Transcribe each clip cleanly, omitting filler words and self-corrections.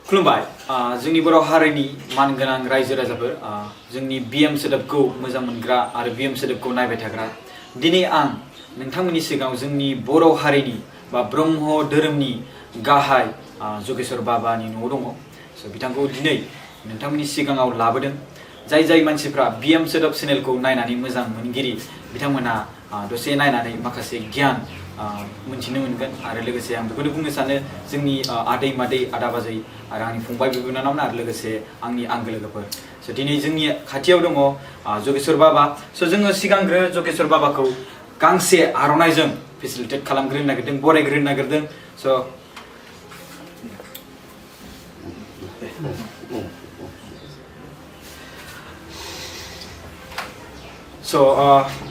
खुलुमबाय जोंनि बर' हारिनि मानगोनां रायजो राजाफोर जोंनि बिएम सोदोबखौ मोजां मोनग्रा आरो बिएम सोदोबखौ नायबाय थाग्रा दिनै आं नोंथांमोननि सिगाङाव जोंनि बर' हारिनि बा ब्रह्म धोरोमनि गाहाय जगेश्वर बाबानि न'आव दङ स बिथांखौ दिनै नोंथांमोननि सिगाङाव लाबोदों जाय मानसिफ्रा बिएम सोदोब चेनेलखौ नायनानै मोजां मोनगिरि बिथांमोना दसे नायनानै माखासे गियान मोनथिनो मोनगोन आरो लोगोसे आं बेखौनो बुंनो सानो जोंनि आदै मादै आदा बाजै आरो आंनि फंबाय बिनानावमोन आरो लोगोसे आंनि आंगो लोगोफोर स दिनै जोंनि खाथियाव दङ जगेश्वर बाबा स जोङो सिगांग्रो जगेश्वर बाबाखौ गांसे आर'नाइजों फेसिलिटेट खालामग्रोनो नागिरदों बरायग्रोनो नागिरदों स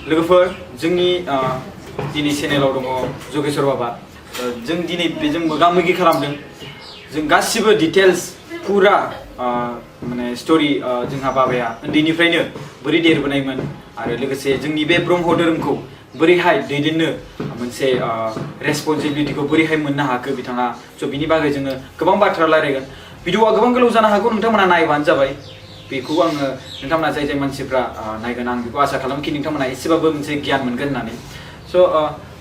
लोगोफोर जोंनि दिनै चेनेलाव दङ जगेश्वर बाबा जों दिनै बेजों मोगा मोगि खालामदों जों गासिबो डिटेल्स फुरा माने स्टोरी जोंहा बाबाया उन्दैनिफ्रायनो बोरै देरबोनायमोन आरो लोगोसे जोंनि बे ब्रह्म धोरोमखौ बोरैहाय दैदेननो मोनसे रेसपन्सिबिलिटिखौ बोरैहाय मोननो हाखो बिथाङा स बिनि बागै जोङो गोबां बाथ्रा रायलायगोन भिडिअआ गोबां गोलाव जानो हागौ नोंथांमोना नायबानो जाबाय बेखौ आङो नोंथांमोना जाय मानसिफ्रा नायगोन आं बेखौ आसा खालामो कि नोंथांमोना एसेबाबो मोनसे गियान मोनगोन होननानै स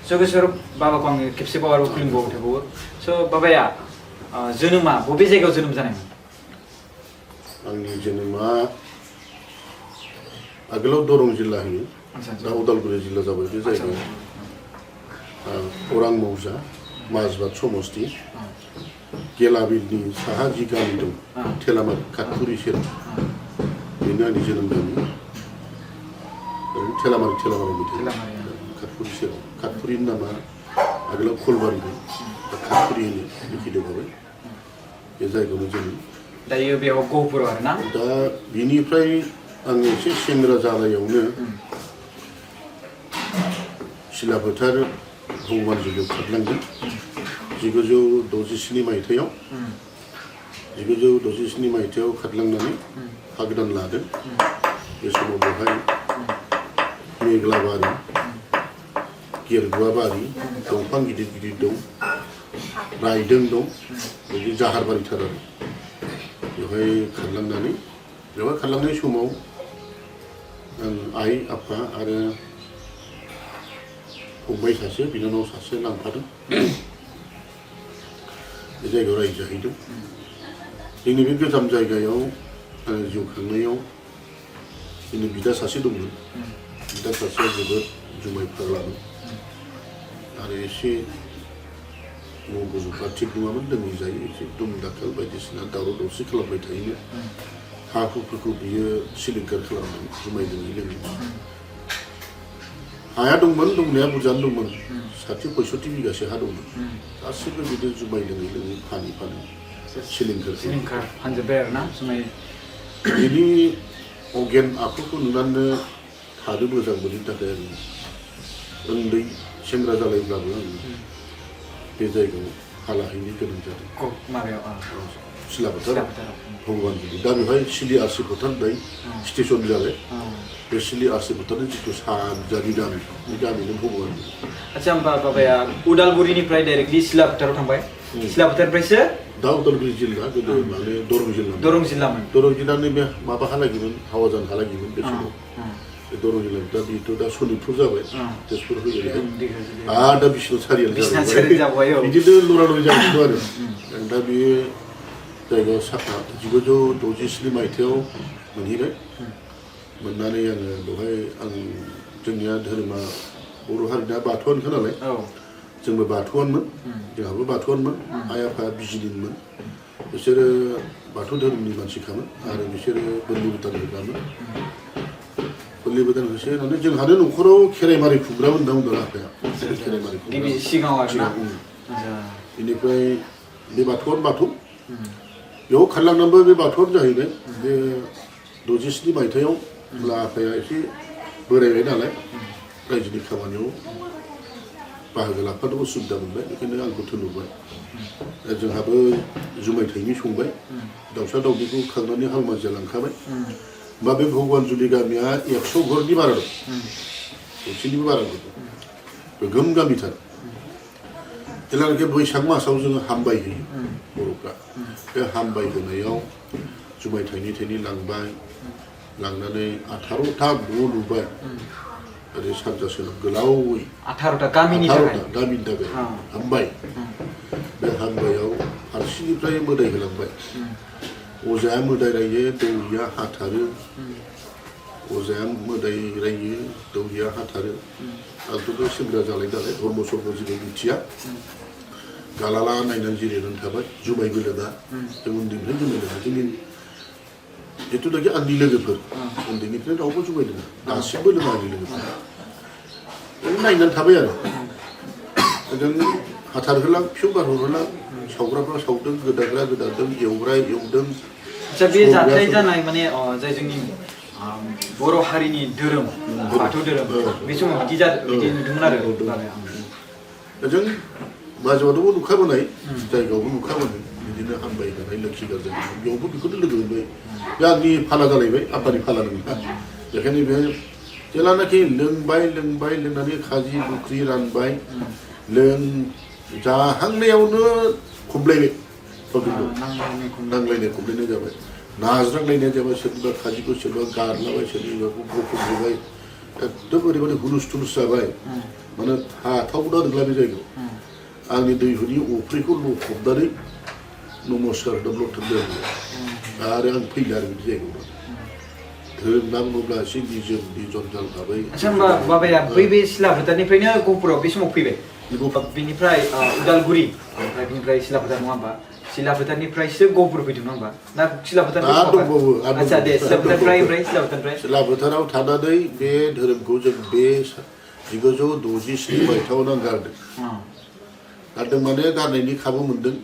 जगेश्वर बाबाखौ आङो खेबसेबाव आरो खुलुमबावबाय थाबावो स बाबाया जोनोमा बबे जायगायाव जोनोम जानायमोन आंनि जोनोमा आगोलाव दरं जिल्ला होनो दा उदालगुरि जिल्ला जाबाय बे जायगायाव अरां मौजा माजबाद समस्ति गेलाबिलनि साहा जि गामि दं थेलामारि काटपुरि सेराव बेनो आंनि जोनोम गामि थेलामारि काटपुरि सेराव काटपुरिनि नामा आगोलाव खलबारि दं दा काटपुरि होनो लिखिदोंबाबो बे जायगायावनो जोनोम दायो बेयाव गहपुराव आरोना दा बिनिफ्राय आं एसे सेंग्रा जानायावनो सिलाफोथार भगबान जुलियाव खारलांदों 1967 मायथाइयाव खारलांनानै हा गोदान लादों बे समाव बेवहाय मेघलाबारि गेरगुवाबारि दंफां गिदिर गिदिर दं रायदों दं बिदि जाहारबारिथार आरो बेवहाय खारलांनाय समाव आं आइ आफा आरो फंबाय सासे बिनानाव सासे लांफादों बे जायगायाव रायजो जाहैदों जोंनि बे गोजाम जायगायाव जिउ खांनायाव जोंनि बिदा सासे दंमोन बिदा सासेया जोबोद जुमाय फाग्लामोन आरो एसे मगजुफ्रा थिग नङामोन लोङै जायो एसे दुम दाखाल बायदिसिना दावराव दावसि खालामबाय थायोनो हा हुफोरखौ बियो सिलिंखार खालामदों जुमाय लोङै हाया दंमोन दंनाया बुरजानो दंमोन 60-65 बिगासो हा दंमोन गासिबो बिदि जुमाय लोङै फानै सिलिंखार फानजोब्बाय आरोना जुमाय बिनि अगेन आखुखौ नुनानै थानो मोजां मोननि थाखाय आं उन्दै सेंग्रा जालायब्लाबो आं बे जायगायाव हा लाहैनो गोनां जादों सिलाफोथार भगबान जुलि दा बेवहाय सिलि आरसि फोथार होननाय स्टेसन जाबाय बे सिलि आरसि फोथारनि जिथु सानजानि गामि बे गामिनो भगबान आच्छा होमबा बाबाया उदालगुरिनिफ्राय डाइरेक्टलि सिलाफोथाराव थांबाय सिलाफोथारनिफ्रायसो दा उदालगुरि जिल्ला गोदो माने दरं जिल्लानि बे माबा हालागिमोन हावाजान हालागिमोन बे समाव बे दरं जिल्ला दा बेथ' दा सनितपुर जाबाय तेजपुर फैबाय आरो दा बिश्वनाथ सारियाली जाबाय बिदिनो लरा जागासिनो आरो दा बेयो जायगायाव 1967 मायथाइयाव मोनहैबाय मोननानै आङो बेवहाय जोंनिया धोरोमा बर' हारिना बाथौआनोखा नालाय जोंबो बाथौआनोमोन जोंहाबो बाथौआनोमोन आइ आफाया बिजिनिमोन बिसोरो बाथौ धोरोमनि मानसिखामोन आरो बिसोरो बोलि गोदान होग्रामोन बोलि गोदान होसै होननानै जोंहानो न'खराव खेराइमारि खुंग्रामोन होनना बुंदों आफाया खेराइमारि बेनिफ्राय बे बाथौआनो बाथौ बेयाव खारलांनानैबो बे बाथौआनो जाहैबाय बे 67 मायथाइयाव होमब्ला आफाया एसे बोरायबाय नालाय रायजोनि खामानियाव बाहागो लाफानो उसुबिदा मोनबाय बेखायनो आंखौ थिनहरबाय जोंहाबो जुमाय थाइनै संबाय दाउसा दाउदैखौ खांनानै हालमाजिया लांखाबाय होमबा बे भगबान जुलि गामिया 100 घरनि बारा दं 100निबो बारा दं गोगोम गामिथार जेलानाखि बैसाग मासाव जोङो हामबाय होयो बर'फ्रा बे हामबाय होनायाव जुमाय थाइनै थाइनै लांबाय लांनानै 18टा न' लुबाय ओरै सानजा सोनाब गोलावै 18टा गामिनि थाखाय हामबाय बे हामबायाव फारसेनिफ्राय मोदाय होलांबाय अजाया मोदाय रायो दौरिया हाथारो अजाया मोदाय रायो दौरिया हाथारो आंथ' बे सेंग्रा जालाय नालाय धर्म सर्म जेबो मिथिया गालाला नायनानै जिरायनानै थाबाय जुमायबो लोङा जों उन्दैनिफ्राय जुमाय लोङा जोंनि जिथुनाखि आंनि लोगोफोर उन्दैनिफ्राय रावबो जुमाय लोङा दासिमबो लोङा आंनि लोगोफोर नायनानै थाबाय आरो जों हाथारहोलां फिसौ गारहरहोलां सावग्राफ्रा सावदों गोदाग्रा गोदादों एवग्रा एवदों आच्छा बे जाथाय जानाय माने जाय जोंनि बर' हारिनि धोरोम बाथौ धोरोम बे समाव बिदि नुदोंमोन आरो जों बाजारावबो नुखाबोनाय जायगायावबो नुखाबोनाय बिदिनो हामबाय होनाय लोखि गार्जा बेयावबो बेखौनो लोगो मोनबाय बे आंनि फाला जालायबाय आफानि फाला नङा बेखायनो बे जेलानाखि लोंबाय लोंनानै खाजि बुख्रि रानबाय जाहांनायावनो खमलायबाय नांलायनाय खमलायनाय जाबाय नाज्रांलायनाय जाबाय सोरनिबा खाजिखौ सोरनिबा गारलाबाय सोरनिबाखौ बख'जोबबाय एकदम ओरैबायदि हुलुस थुलुस जाबाय माने हाथावना नंला बे जायगायाव आंनि दैहुनि अफ्रिखौ लखबनानै नमस्कार होदों लथबदों आरो आं फैला आरो बिदि जायगायाव धोरोम नांगौब्ला एसे निजोमनि जन्जाल थाबाय आच्छा होमबा बाबाया बे सिला फोथारनिफ्रायनो गहपुराव बे समाव फैबाय बिनिफ्राय उदालगुरि बिनिफ्राय सिला फोथार नङा होमबा सिला फोथारनिफ्रायसो गहपुर फैदों नङा होमबा ना सिला फोथारनिफ्राय आच्छा दे सिला फोथारनिफ्राय सिला फोथाराव थानानै बे धोरोमखौ जों बे 1967 मायथाइयावनो गारदों माने गारनायनि खाबु मोनदों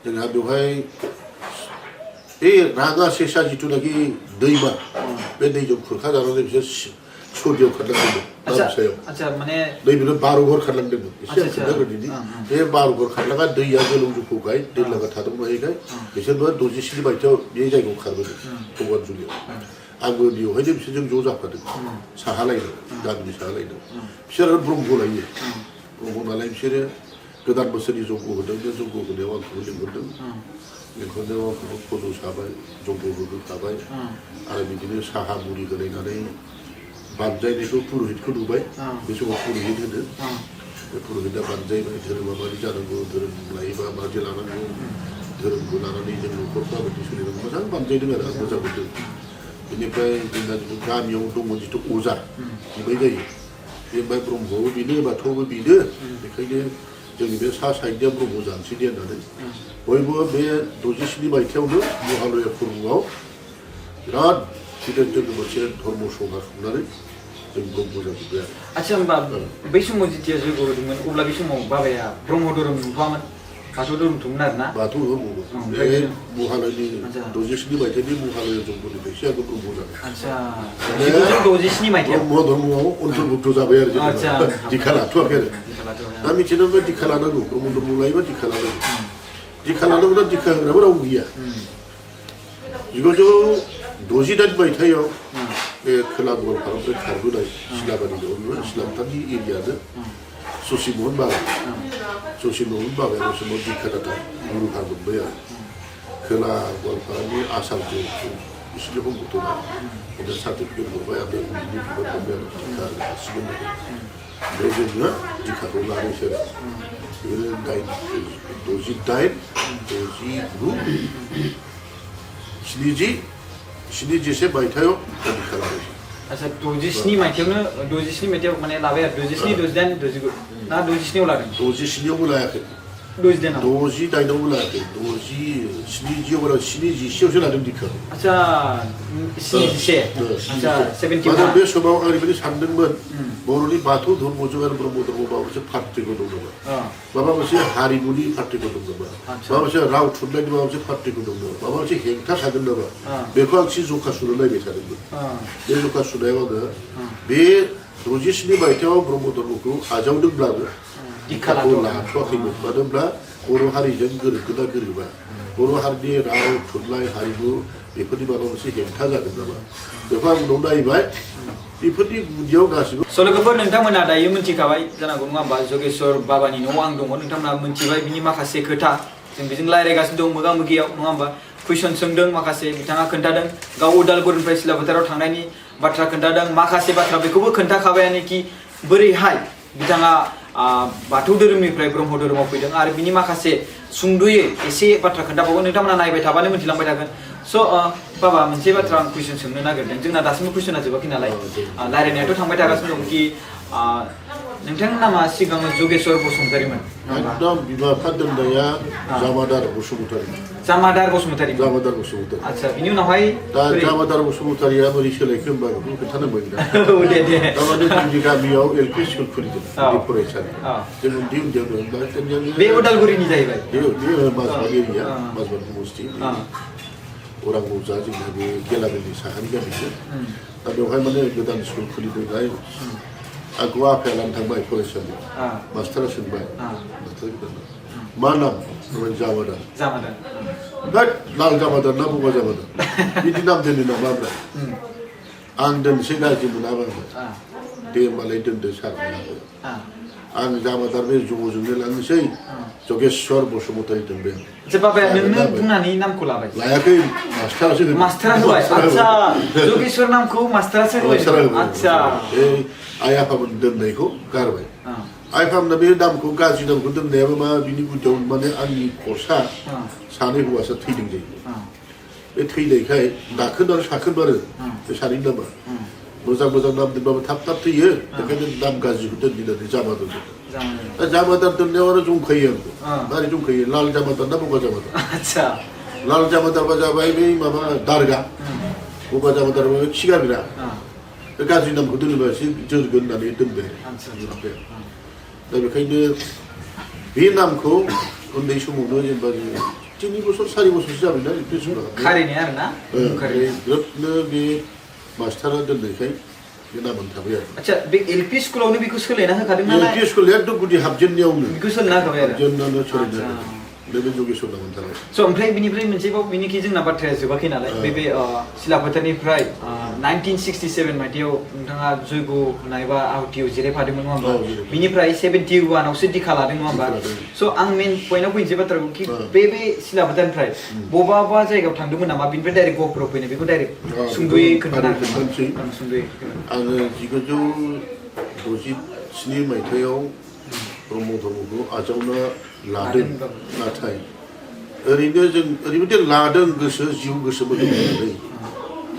जोंहा बेवहाय बे रागा सेसा जिथुनाखि दैमा बे दैजों खुरखा जानानै बिसोर सदियाव खारलांदोंमोन सायाव दै बिलो 12 घर खारलांदोंमोन एसे खोन्थाग्रोदि बे 12 घर खारलाङा दैया गोलौजोबखाय दै लागा थादोंमोनहायखाय बिसोरबो 67 मायथाइयाव बे जायगायाव खारबोदों भगवानजुलियाव आंबो बेवहायनो बिसोरजों ज' जाफादों साहा लायनाव गामिनि साहा लायनाव बिसोर ब्रह्म लायो ब्रह्म नालाय बिसोरो गोदान बोसोरनि जग्ग होदों बे जग्ग होनायाव आंखौबो लिंहरदों लिंहरनायाव आंखौबो फज' साबाय जग्गबो होखाबाय आरो बिदिनो साहा मुरि होलायनानै बानजायनायखौ पुरहितखौ नुबाय बे समाव पुरहित होनो बे पुरहितआ बानजायबाय धोरोमा मादि जानांगौ धोरोम लायोबा मादि लानांगौ धोरोमखौ लानानै जों न'खरफ्रा मादि सोलिनांगौ मोजां बानजायदों आरो आं मोजां मोनदों बेनिफ्राय जोंना गामियाव दंमोन जिथु अजा बिबाय जायो बे ओमफ्राय ब्रह्मआबो बेनो बाथौआबो बेनो बेखायनो जोंनि बे सा साइडनिया ब्रह्म जानोसै दे होननानै बयबो बे 67 मायथाइयावनो महालया फोरबोआव बिराद गिदिर जोङो मोनसे धर्म सभा खुंनानै जों ब्रह्म जाजोब्बाय आरो आच्छा होमबा बै समाव जेथिया जयग होदोंमोन अब्ला बे समाव बाबाया ब्रह्म धोरोम नंथ'आमोन बाथौ धोरोमथ'मोन आरो ना बाथौ धोरोम बे महालयनि 67 मायथाइनि महालया जन्मनिफ्रायसो आङो ब्रह्म जाबाय आच्छा 67 मायथाइयाव ब्रह्म धर्मआव अन्तर्भुक्त जाबाय आरो जेनेबा दीक्षा लाथ'वाखै आरो दा मिथिनांगौ दीक्षा लानांगौ ब्रह्म धर्म लायोबा दीक्षा लानांगौ दीक्षा लानांगौना दीक्षा होग्राबो रावबो गैया 1968 मायथाइयाव बे खोला गवालपारानिफ्राय खारबोनाय सिलाबारि सिलाफोथारनि एरियानो शशि महन बाबाया बे समाव दीक्षादाता गुरुखार मोनबाय आरो खोला गवालपारानि आसामजों बिसोरनि हमबुथ'ना बिदिनो सार्टिफिकेट हरबाय आरो बिनि बिबान मोनबाय आरो दीक्षा हासिगोन बे जोङो दीक्षाखौ लानोसै आरो बिदिनो 68 69 70 मायथाइयाव दीक्षा लानोसै आच्छा 67 मायथाइयावनो 67 मायथाइयाव माने लाबाय आरो 67 68 69 ना 67 आव लादों 67 आवबो लायाखै 68 आवबो लायाखै 70 आवसो लादों दीक्षाखौ आच्छा 71 आच्छा 71 माने बे समाव आं ओरैबायदि सानदोंमोन बर'नि बाथौ धर्मजों आरो ब्रह्म धर्म माबा मोनसे पार्टिकल दं नामा माबा मोनसे हारिमुनि पार्टिकल दं नामा माबा मोनसे राव थुनलाइनि माबा मोनसे पार्टिकल दं नामा माबा मोनसे हेंथा थागोन नामा बेखौ आं एसे जखा सुनो नायबाय थादोंमोन बे जखा सुनायाव आङो बे 67 मायथाइयाव ब्रह्म धर्मखौ आजावदोंब्लाबो दीक्षाखौ लाथ'वाखैमोन मानो होनब्ला बर' हारिजों गोरोबगोना गोरोबा बर' हारिनि राव थुनलाइ हारिमु बेफोरनि माबा मोनसे हेंथा जागोन नामा बेखौ आं उनाव नायबाय बेफोरनि गुदियाव गासिबो लोगोफोर नोंथांमोना दायो मिथिखाबाय जानांगौ नङा होमबा जगेश्वर बाबानि न'आव आं दङ नोंथांमोना मिथिबाय बिनि माखासे खोथा जों बेजों रायज्लायगासिनो दं मोगा मोगियाव नङा होमबा कुइसन सोंदों माखासे बिथाङा खोन्थादों गाव उदालगुरिनिफ्राय सिलाफोथाराव थांनायनि बाथ्रा खोन्थादों माखासे बाथ्रा बेखौबो खोन्थाखाबायानोखि बोरैहाय बिथाङा बाथौ धोरोमनिफ्राय ब्रह्म धोरोमाव फैदों आरो बिनि माखासे सुंद'यै एसे बाथ्रा खोन्थाबावगोन नोंथांमोना नायबाय थाबानो मिथिलांबाय थागोन स' बाबा मोनसे बाथ्रा आं कुइसन सोंनो नागिरदों जोंना दासिमबो कुइसना जोबाखै नालाय रायज्लायनायाथ' थांबाय थागासिनो दं कि नोंथांनि नामा सिगाङाव जगेश्वर बसुमतारीमोन एकदम बिमा बिफा दोननाया जामादार बसुमतारी जामादार बसुमतारी आच्छा बिनि उनावहाय दा जामादार बसुमतारीया बोरै सोलायखो होनबा बेखौ खोन्थानो मोनगोन दे थारमाने जोंनि गामियाव एलपि स्कुल खुलिदों बे फरायसालि जों उन्दै उन्दैयावनो बे उदालगुरिनि जाहैबाय बे माजबाद एरिया माजबाद बस्ति अरां मौजा जोंना बे गेलाबेलनि साहानि गामिसो दा बेवहाय माने गोदान स्कुल खुलिदोंहाय आंखौ आफाया लानो थांबाय फरायसालियाव मास्टारा सोंबाय मास्टार गोदान मा नाम जामादार बाट लाल जामादार ना बगा जामादार बिदि नाम दोनो नामा ओमफ्राय आं दोनसै गाज्रि मोनाबा दे होमबालाय दोनदो सार आं जामादार बे ज'जोंनो लांनोसै जगेश्वर बसुमतारी दोनबाय बाबाया नोंनो बुंनानै नामखौ लाबाय लायाखै मास्टारासो होबाय मास्टारा होबाय आच्छा जगेश्वर नामखौ मास्टारासो होबाय आच्छा आइ आफामोन दोननायखौ गारबाय आइ आफामोना बे नामखौ गाज्रि नामखौ दोननायाबो मा बिनि गुदियाव माने आंनि खरसा सानै हौवासा थैदों जायो बे थैनायखाय दाखोन आरो साखोन आरो बे सानैनि नामा मोजां मोजां नाम दोनबाबो थाब थाब थैयो बेखायनो नाम गाज्रिखौ दोनदिनानै जामादार दोनदों दा जामादार दोननायाव आरो जंखायो आंखौ मारै जंखायो लाल जामादार ना बगा जामादार लाल जामादारबा जाबाय बै माबा दारगा बगा जामादारबा खिगारग्रा बे गाज्रि नामखौ दोनोबा एसे जोरगोन होननानै दोनबाय दा बेखायनो बे नामखौ उन्दै समावनो जेनेबा 3 बोसोर 4 बोसोरसो जाबायना एलपि स्कुलाव खारिनाय आरोना ग्रोबनो बे मास्टारा दोननायखाय बे नामानो थाबाय आरो आच्छा बे एलपि स्कुलावनो बेखौ सोलायना होखादों नालाय एलपि स्कुल एकदम गुदि हाबजेननायावनो बेखौ सोलायना होखाबाय आरो हाबजेननायावनो सोलायना बे जगेश्वर नामानो थाबाय स' ओमफ्राय बिनिफ्राय मोनसेबाव बिनिखि जोंना बाथ्राया जोबाखै नालाय बे सिलाफोथारनिफ्राय 1967 मायथाइयाव नोंथाङा जयग' होनाय बा आहुतियाव जिरायफादोंमोन नङा होमबा बिनिफ्राय 71आवसो दिखा लादों नङा होमबा स' आं मेन पइन्टआव फैनोसै बाथ्राखौ कि बे सिलाफोथारनिफ्राय बबेबा जायगायाव थांदोंमोन नामा बिनिफ्राय डाइरेक्ट गहपुराव फैनाय बेखौ डाइरेक्ट सुंद'यै खोन्थानोसै आङो 1967 मायथाइयाव ब्रह्म धर्मखौ आजावना लादों नाथाय ओरैनो जों ओरैबायदि लादों गोसो जिउ गोसो मोदोम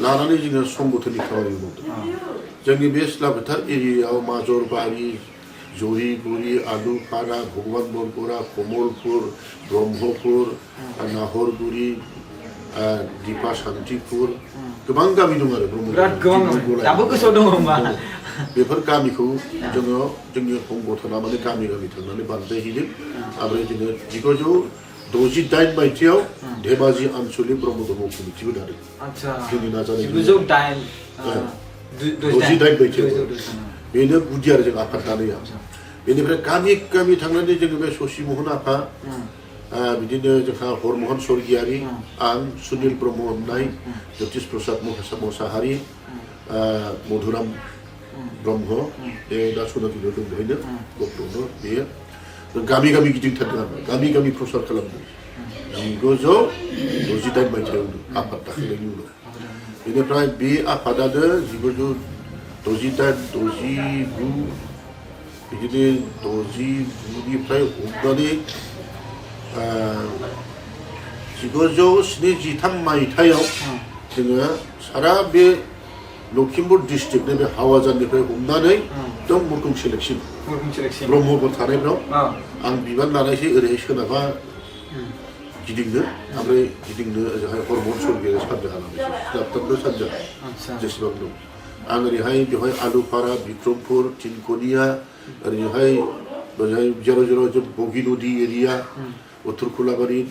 लानानै जोङो संगठननि खामानि मावदों जोंनि बे सिलाफोथार एरियायाव माजरबारि जरिगुरि आलुपारा भगवान बरगरा कमलपुर ब्रह्मपुर नाहरगुरि दिपा शान्तिपुर गोबां गामि दं आरो दाबो गोसोआव दङ होमबा बेफोर गामिखौ जोङो जोंनि संगठना माने गामि गामि थांनानै बानजायहैदों ओमफ्राय जोङो 1968 मायथाइयाव धेमाजि आनसलिक ब्रह्म धर्म कमिटिबो दादों जोंनि नाजानाय 1968 मायथाइयाव बेनो गुदि आरो जों आफाद दानाया बेनिफ्राय गामि गामि थांनानै जोङो बे शशि महन आफा बिदिनो जोंहा हरमोहन स्वर्गियारि आं सुनिल ब्रह्म होननाय ज्योतिष प्रसाद मोसाहारि मधुराम ब्रह्म बे दा सनाथिनो दं बेहायनो गथ'नो बेयो गामि गामि गिदिंथारदों आरो गामि गामि प्रसार खालामदों 1968 मायथाइयावनो आफाद दाखांनायनि उनाव बेनिफ्राय बे आफादानो 1968 69 बिदिनो 69निफ्राय हमनानै 1973 मायथाइयाव जोङो सारा बे लखिमपुर डिस्ट्रिक्टनि बे हावाजाननिफ्राय हमनानै एकदम मुरखुं सेलेक्सन ब्रह्मपुर थानायफ्राव आं बिबान लानायसै ओरैहाय सोनाबहा गिदिंनो ओमफ्राय गिदिंनो ओजोंहाय हरमोहन स्वर्गियारि सानजाहा लानायसै दाबथामबो सानजाहा जेसेबां दं आं ओरैहाय बेवहाय आलुपारा बिक्रमपुर तिनकनिया ओरैहाय जेराव जेराव जों बगि नदि एरिया उत्तर कुलाबारि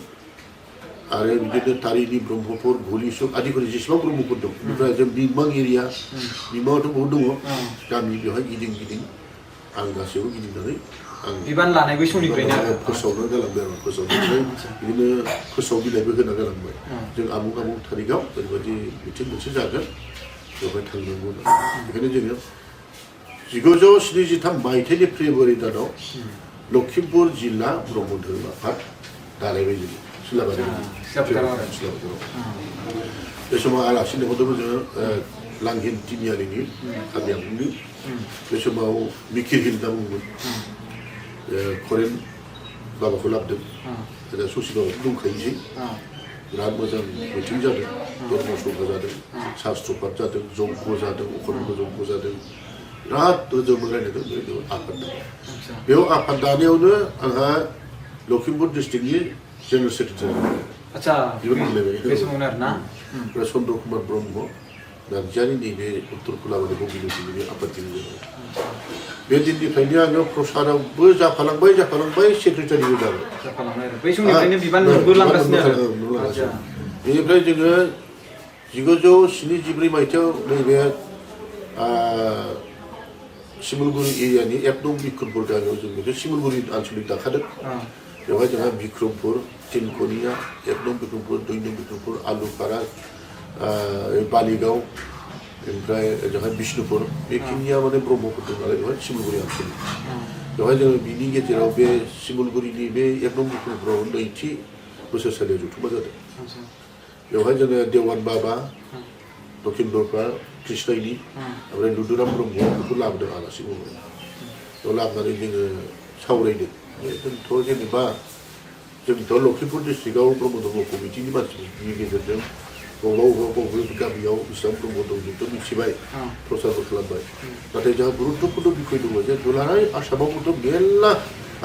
आरो बिदिनो तारिनि ब्रह्मपुर घुलिसुक आदिफोर जेसेबां ब्रह्मपुर दं ओमफ्राय जों निमां एरिया निमाङावथ' बहुद दङ गामि बेवहाय गिदिं गिदिं आं गासैबो गिदिंनानै आं बिबान लानाय बै समनिफ्रायनो फोसावनो गालांबाय आरो फोसावनानै बिदिनो फोसाव बिलाइबो होना गालांबाय जों आमुक थारिखआव ओरैबायदि मिथिं मोनसे जागोन बेवहाय थांनांगौ बेखायनो जोङो 1973 मायथाइनि फेब्रुवारि दानाव लखिमपुर जिल्ला ब्रह्म धोरोम आफाद दालायबाय जोङो सिलाबारियाव बे समाव आलासि लिंहरदोंमोन जोङो लांहिन तिनियालिनि गामि आमुंनि बे समाव मिकिर हिल होनना बुङोमोन फरेन बाबाखौ लाबोदों दा ससि बाबाखौ दंखायोसै बिराद मोजां मिटिं जादों धर्म सभा जादों शास्त्र पाठ जादों जग्य जादों अखरन्द जग्य जादों बिराद रोजोब रायलायदों बेयाव आफाद दादों बेयाव आफाद दानायावनो आंहा लखिमपुर डिस्ट्रिक्टनि जेनेरेल सेक्रेटारि आच्छा बिबान मोनलायबाय बे समावनो आरोना चन्द्र कुमार ब्रह्म नार्जारि नैबे उत्तर खोलाबारि बगिबिलनि बे आफादगिरि जाबाय बे दिननिफ्रायनो आङो प्रसारावबो जाफालांबाय सेक्रेटारिबो जाबाय बै समनिफ्रायनो बिबान मोनबोलांगासिनो आरो बेनिफ्राय जोङो 1974 मायथाइयाव नैबे सिमलगुरि एरियानि 1 नं बिक्रमपुर गामियाव जों बेखौ सिमलगुरि आनसलिक दाखादों बेवहाय जोंहा बिक्रमपुर तिनकनिया 1 नं बिक्रमपुर 2 नं बिक्रमपुर आलुपारा बालिगाव ओमफ्राय जोंहा बिष्णुपुर बेखिनिया माने ब्रह्मफोर दं नालाय बेवहाय सिमलगुरि आनसलिक बेवहाय जोङो बिनि गेजेराव बे सिमलगुरिनि बे 1 नं बिक्रमपुराव नैथि बोसोरसालियाव जथुमा जादों बेवहाय जोङो देवान बाबा दक्षिण दरपा कृष्णनि ओमफ्राय लुदुराम ब्रह्म बेखौ लाबोदों आलासि महरै बेयाव लाबोनानै जोङो सावरायदों जोंथ' जेनेबा जोंथ' लखिमपुर डिस्ट्रिक्टआव ब्रह्म धर्म कमिटिनि मानसिफोरनि गेजेरजों बबेबा गामियाव बेसेबां ब्रह्म दं जोंथ' मिथिबाय प्रसारबो खालामबाय नाथाय जोंहा गुरुत्तपुर्ण बिखय दङ जे दुलाराय आसामावबोथ' मेरला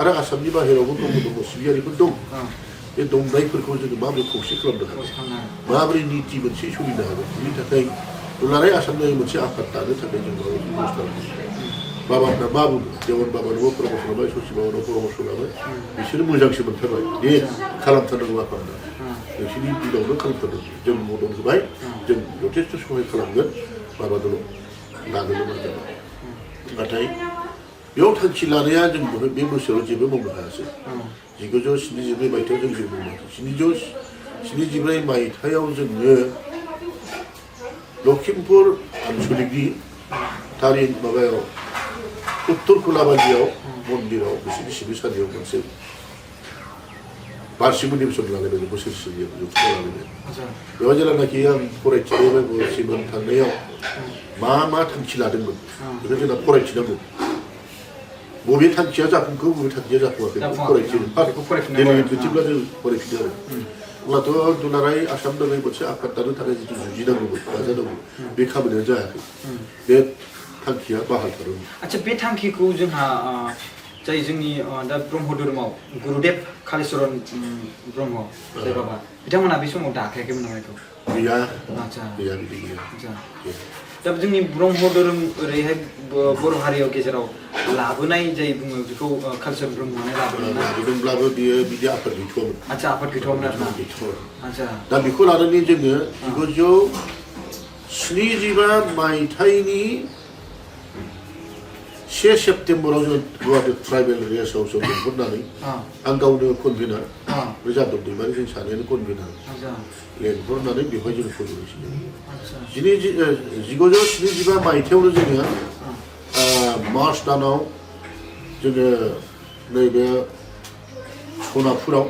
आरो आसामनि बाहेरायावबो ब्रह्म धर्म सिबियारिफोर दं बे दंनायफोरखौ जोङो माबोरै खौसे खालामनो हागोन माबोरै निति मोनसे सोलिनो हागोन बेनि थाखाय दुलाराय आसामनि मोनसे आफाद दानो थाखाय जों माबा बेबस्था बाबाफ्रा मा बुङो देवान बाबानोबो परामर्श लाबाय ससि बाबानाव परामर्श लाबाय बिसोरो मोजांसो मोनथारबाय दे खालामथारनांगौ आफादा नोंसोरनि दिनावनो खालामथारनांगौ जों मदद होबाय जों जथेस्थ' सहाय खालामगोन बाबादल' नाजानो नाजाबाय नाथाय बेयाव थांखि लानाया जों बे बोसोराव जेबो मावनो हायासै 1974 मायथाइयाव जों जेबो मावनो हायासै 1974 मायथाइयाव जोङो लखिमपुर आनसलिकनि थारिख माबायाव उत्तर खोलाबारियाव मन्दिराव बिसोरनि सिबिसालियाव मोनसे बार्षिक अधिवेशन लालायबाय बोसोरसेयाव जथुमा लालायबाय बेवहाय जेब्लानाखि आं फरायथिनायसिम थांनायाव मा थांखि लादोंमोन बेखौ जोंना फरायथिनांगौ बबे थांखिया जाफुंखो बबे थांखिया जाफुङाखै फरायथिनो बिदिब्ला जों फरायफिनो आरो अब्लाथ' दुलाराय आसाम नाङै मोनसे आफाद दानो थाखाय जिथु जुजिनांगौमोन नाजानांगौ बे खामानिया जायाखै बे थांखिया बाहायथारदोंमोन आच्छा बे थांखिखौ जोंहा जाय जोंनि दा ब्रह्म धोरोमाव गुरुदेब कालिचरन ब्रह्म जाय बाबा बिथांमोना बे समाव दाखायाखैमोन नामा बेखौ गैया आच्छा गैया बिदि गैया दा जोंनि ब्रह्म धोरोम ओरैहाय बर' हारियाव गेजेराव लाबोनाय जाय बुङो बेखौ कालिचरन ब्रह्मआनो लाबोदोंब्लाबो बियो बिदि आफाद गैथ'वामोन आच्छा आफाद गैथ'वामोन आरोना आच्छा दा बेखौ लानानै जोङो 1975 मायथाइनि 1 सेप्तेम्बराव जों गुवाहाटी ट्राइबेल रेस्टआव लिंहरनानै आं गावनो कनभेनार जादब दैमारि जों सानैयानो कनभेनार लिंहरनानै बेवहाय जों फोजोबनोसै 1975 मायथाइयावनो जोङो मार्च दानाव जोङो नैबे सनापुराव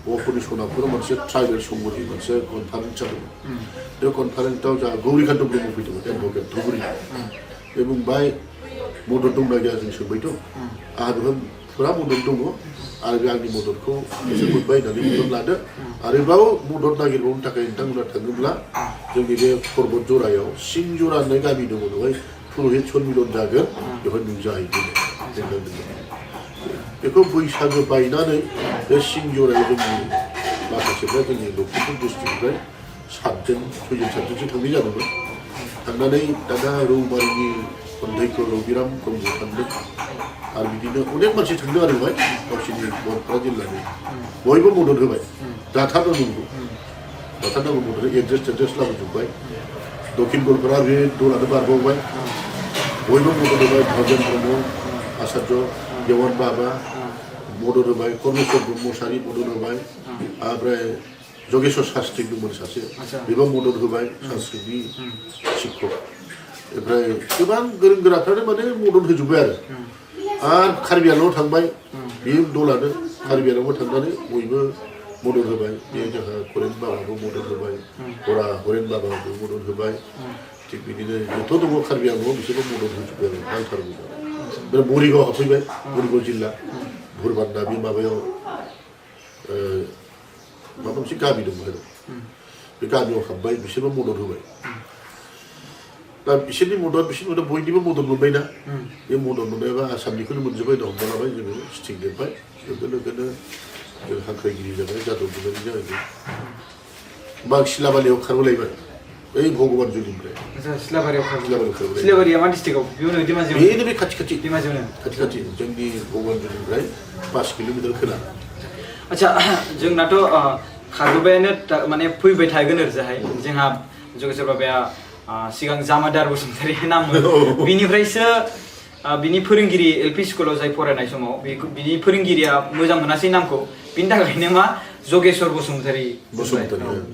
बर'फोरनि सनापुराव मोनसे ट्राइबेल संगठन मोनसे कनफारेन्स जादोंमोन बे कनफारेन्सआव जोंहा गौरीकान्त ब्रह्म फैदोंमोन एडभकेट धुबुरी बे बुंबाय मदद दंना गैया जों सोंबायथ' आंहा बेवहाय फुरा मदद दङ आरो बे आंनि मददखौ बिसोर मोनबाय होननानै मदद लादो आरोबाव मदद नागिरबावनो थाखाय नोंथांमोना थाङोब्ला जोंनि बे पर्बत जरायाव सिंजरा होननाय गामि दङ बेवहाय पुरहित सन्मिलन जागोन बेवहाय नुजाहैगोन बेखौ बैसागो बायनानै बे सिंजरायाव जोंनि माखासेफ्रा जोंनि लखिमपुर डिस्ट्रिक्टनिफ्राय 7-7 थांनाय जादोंमोन थांनानै दाना रौमारिनि खन्थाइखौ रबिराम ब्रह्म थांदों आरो बिदिनो अनेक मानसि थांदों आरो बेवहाय गावसोरनि गवालपारा जिल्लानि बयबो मदद होबाय जाथारनांगौ मदद एड्रेस लाबोजोब्बाय दक्षिण गवालपारा बे दलानो बारबावबाय बयबो मदद होबाय भजन ब्रह्म आचार्य देवान बाबा मदद होबाय कर्मेश्वर ब्रह्मचारि मदद होबाय ओमफ्राय जगेश्वर शास्त्री दंमोन सासे बेबो मदद होबाय संस्कृतनि शिक्षक ओमफ्राय गोबां गोरों गोराफ्रानो माने मदद होजोब्बाय आरो कार्बि आंलंआव थांबाय बे दलानो कार्बि आंलंआव थांनानै बयबो मदद होबाय बे जोंहा हरेन बाबाबो मदद होबाय हरेन बाबाबो मदद होबाय थिग बिदिनो जथ' दङ कार्बि आंलंआव बिसोरबो मदद होजोब्बाय आरो नांथारगौ ओमफ्राय मरिगाव हाबफैबाय मरिगाव जिल्ला भुरबान्दा बे माबायाव माबा मोनसे गामि दंमोन आरो बे गामियाव हाबबाय बिसोरबो मदद होबाय दा बिसोरनि मदद बयनिबो मदद मोनबायना बे मदद मोननायबा आसामनिखौनो मोनजोब्बाय दं हमना लाबाय जोङो स्टिक लिरबाय लोगो लोगोनो जों हांख्रायगिरि जाबाय जादब बुनायनि जाहैबाय बां सिलाबालियाव खारबोलायबाय बै भगबान जुलिनिफ्राय सिलाबारियाव खारबोलायबाय सिलाबारिया मा डिस्ट्रिक्टआव बेनो बे खाथि खाथि जोंनि भगबान जुलिनिफ्राय 5 किल'मिटार खोला आच्छा जोंनाथ' खारबोबायानो माने फैबाय थागोन ओरैजाहाय जोंहा जगेश्वर बाबाया सिगां जामादार बसुमतारी नाममोन बिनिफ्रायसो बिनि फोरोंगिरि एलपि स्कुलाव जाय फरायनाय समाव बिनि फोरोंगिरिया मोजां मोनासै नामखौ बिनि थाखायनो मा जगेश्वर बसुमतारी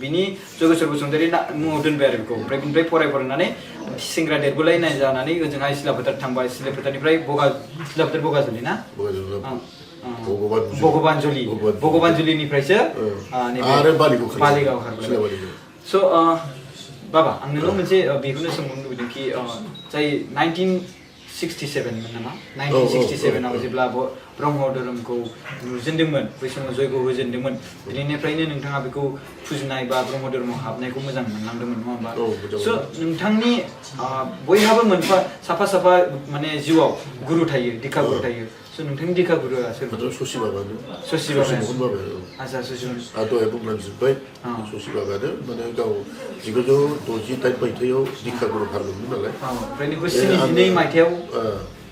बिनि जगेश्वर बसुमतारी मुङाव दोनबाय आरो बेखौ ओमफ्राय बिनिफ्राय फरायनानै सेंग्रा देरबोलायनाय जानानै ओजोंहाय सिलाफोथार थांबाय सिलाफोथारनिफ्राय सिलाफोथार बगाजुलि ना भगबानजुलिनिफ्रायसो आरो बालिगाव खारबोलायबाय स' बाबा आं नोंनाव मोनसे बेखौनो सोंनो लुबैदों कि जाय 1967 मोन नामा 1967 आव जेब्ला ब्रह्म धोरोमखौ नुजेनदोंमोन बै समाव जयग होजेनदोंमोन बिनिफ्रायनो नोंथाङा बेखौ फुजिनाय बा ब्रह्म धोरोमाव हाबनायखौ मोजां मोनलांदोंमोन नङा होमबा स' नोंथांनि बयहाबो मोनफा साफा माने जिउआव गुरु थायो दिखा गुरु थायो स' नोंथांनि दिखा गुरुआ सोर ससि बाबानो आच्छा ससि दहाय बुंलांजोब्बाय ससि बाबानो माने गाव 1968 मायथाइयाव दिखा गुरु खालामदोंमोन नालाय ओमफ्राय नोंखौ 72 मायथाइयाव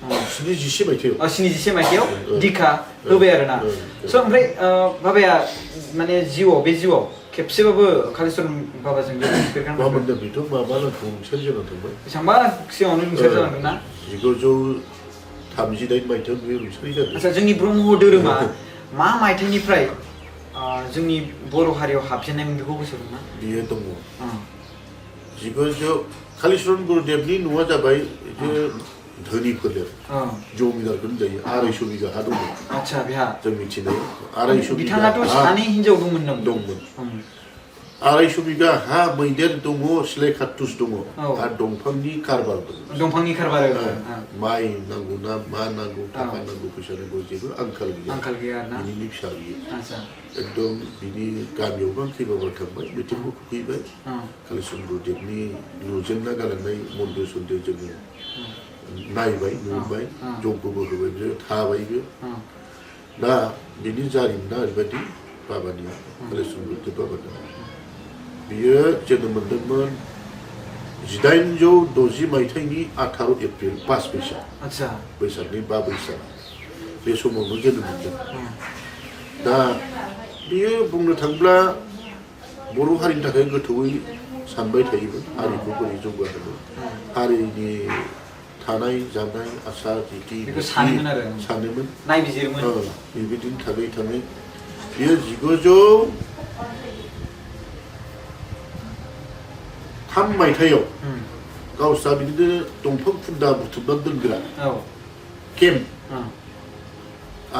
71 मायथाइयाव दिखा होबाय आरो ना स' ओमफ्राय बाबाया माने बे जिउआव खेबसेबाबो कालिचरन बाबाजों लोगो मोनफेरखांबाय मा मोनदों बेथ' माबा रुंसारि जाना थांबाय बेसेबांबा सिगाङावनो रुंसारि जालांदों ना 1938 मायथाइयाव बे रुंसारि जादों आच्छा जोंनि ब्रह्म धोरोमा मा मायथाइनिफ्राय जोंनि बर' हारियाव हाबजेननायमोन बेखौ गोसोआव दं ना बियो दङ 19 कालिचरन गुरुदेबनि न'आ जाबाय धोनि फोलेर जमिदारखौनो जायो 250 बिगा हा दंमोन आच्छा बेहा जों मिथिनाय 250 बिगा बिथाङाथ' सानै हिनजाव दंमोन 250 बिगा हा मैदेर दङ सिलाय खाथुस दङ आरो दंफांनि कारबार दङ माइ नांगौ ना मा नांगौ थाखा नांगौ फैसा नांगौ जेबो आंखाल गैया बिनि फिसा बियो एकदम बिनि गामियावबो आं खैबाबार थांबाय मिटिंबो फैबाय कालिचरन गुरुदेबनि लुजेनना गालांनाय मन्दिर सन्दिर जोङो नायबाय नुबाय जगबो होबाय बियो थाबायबो दा बिनि जारिमिना ओरैबायदि बाबानिया कालिचरन गुरुदेब बाबानिया बियो जोनोम मोन्दोंमोन 1860 मायथाइनि 18 एप्रिल 5 बैसाग बैसागनि 5 बैसाग बे समावनो जोनोम मोन्दों दा बियो बुंनो थाङोब्ला बर' हारिनि थाखाय गोथौयै सानबाय थायोमोन हारिखौ बोरै जौगाहोनो हारिनि थानाय जानाय आसार रीति सानोमोन नायबिजिरोमोन बेबायदिनो थाङै बियो 1903 मायथाइयाव गावस्रा बिदिनो दंफां खुन्दा बुथुमनानै दोनग्रा केम्प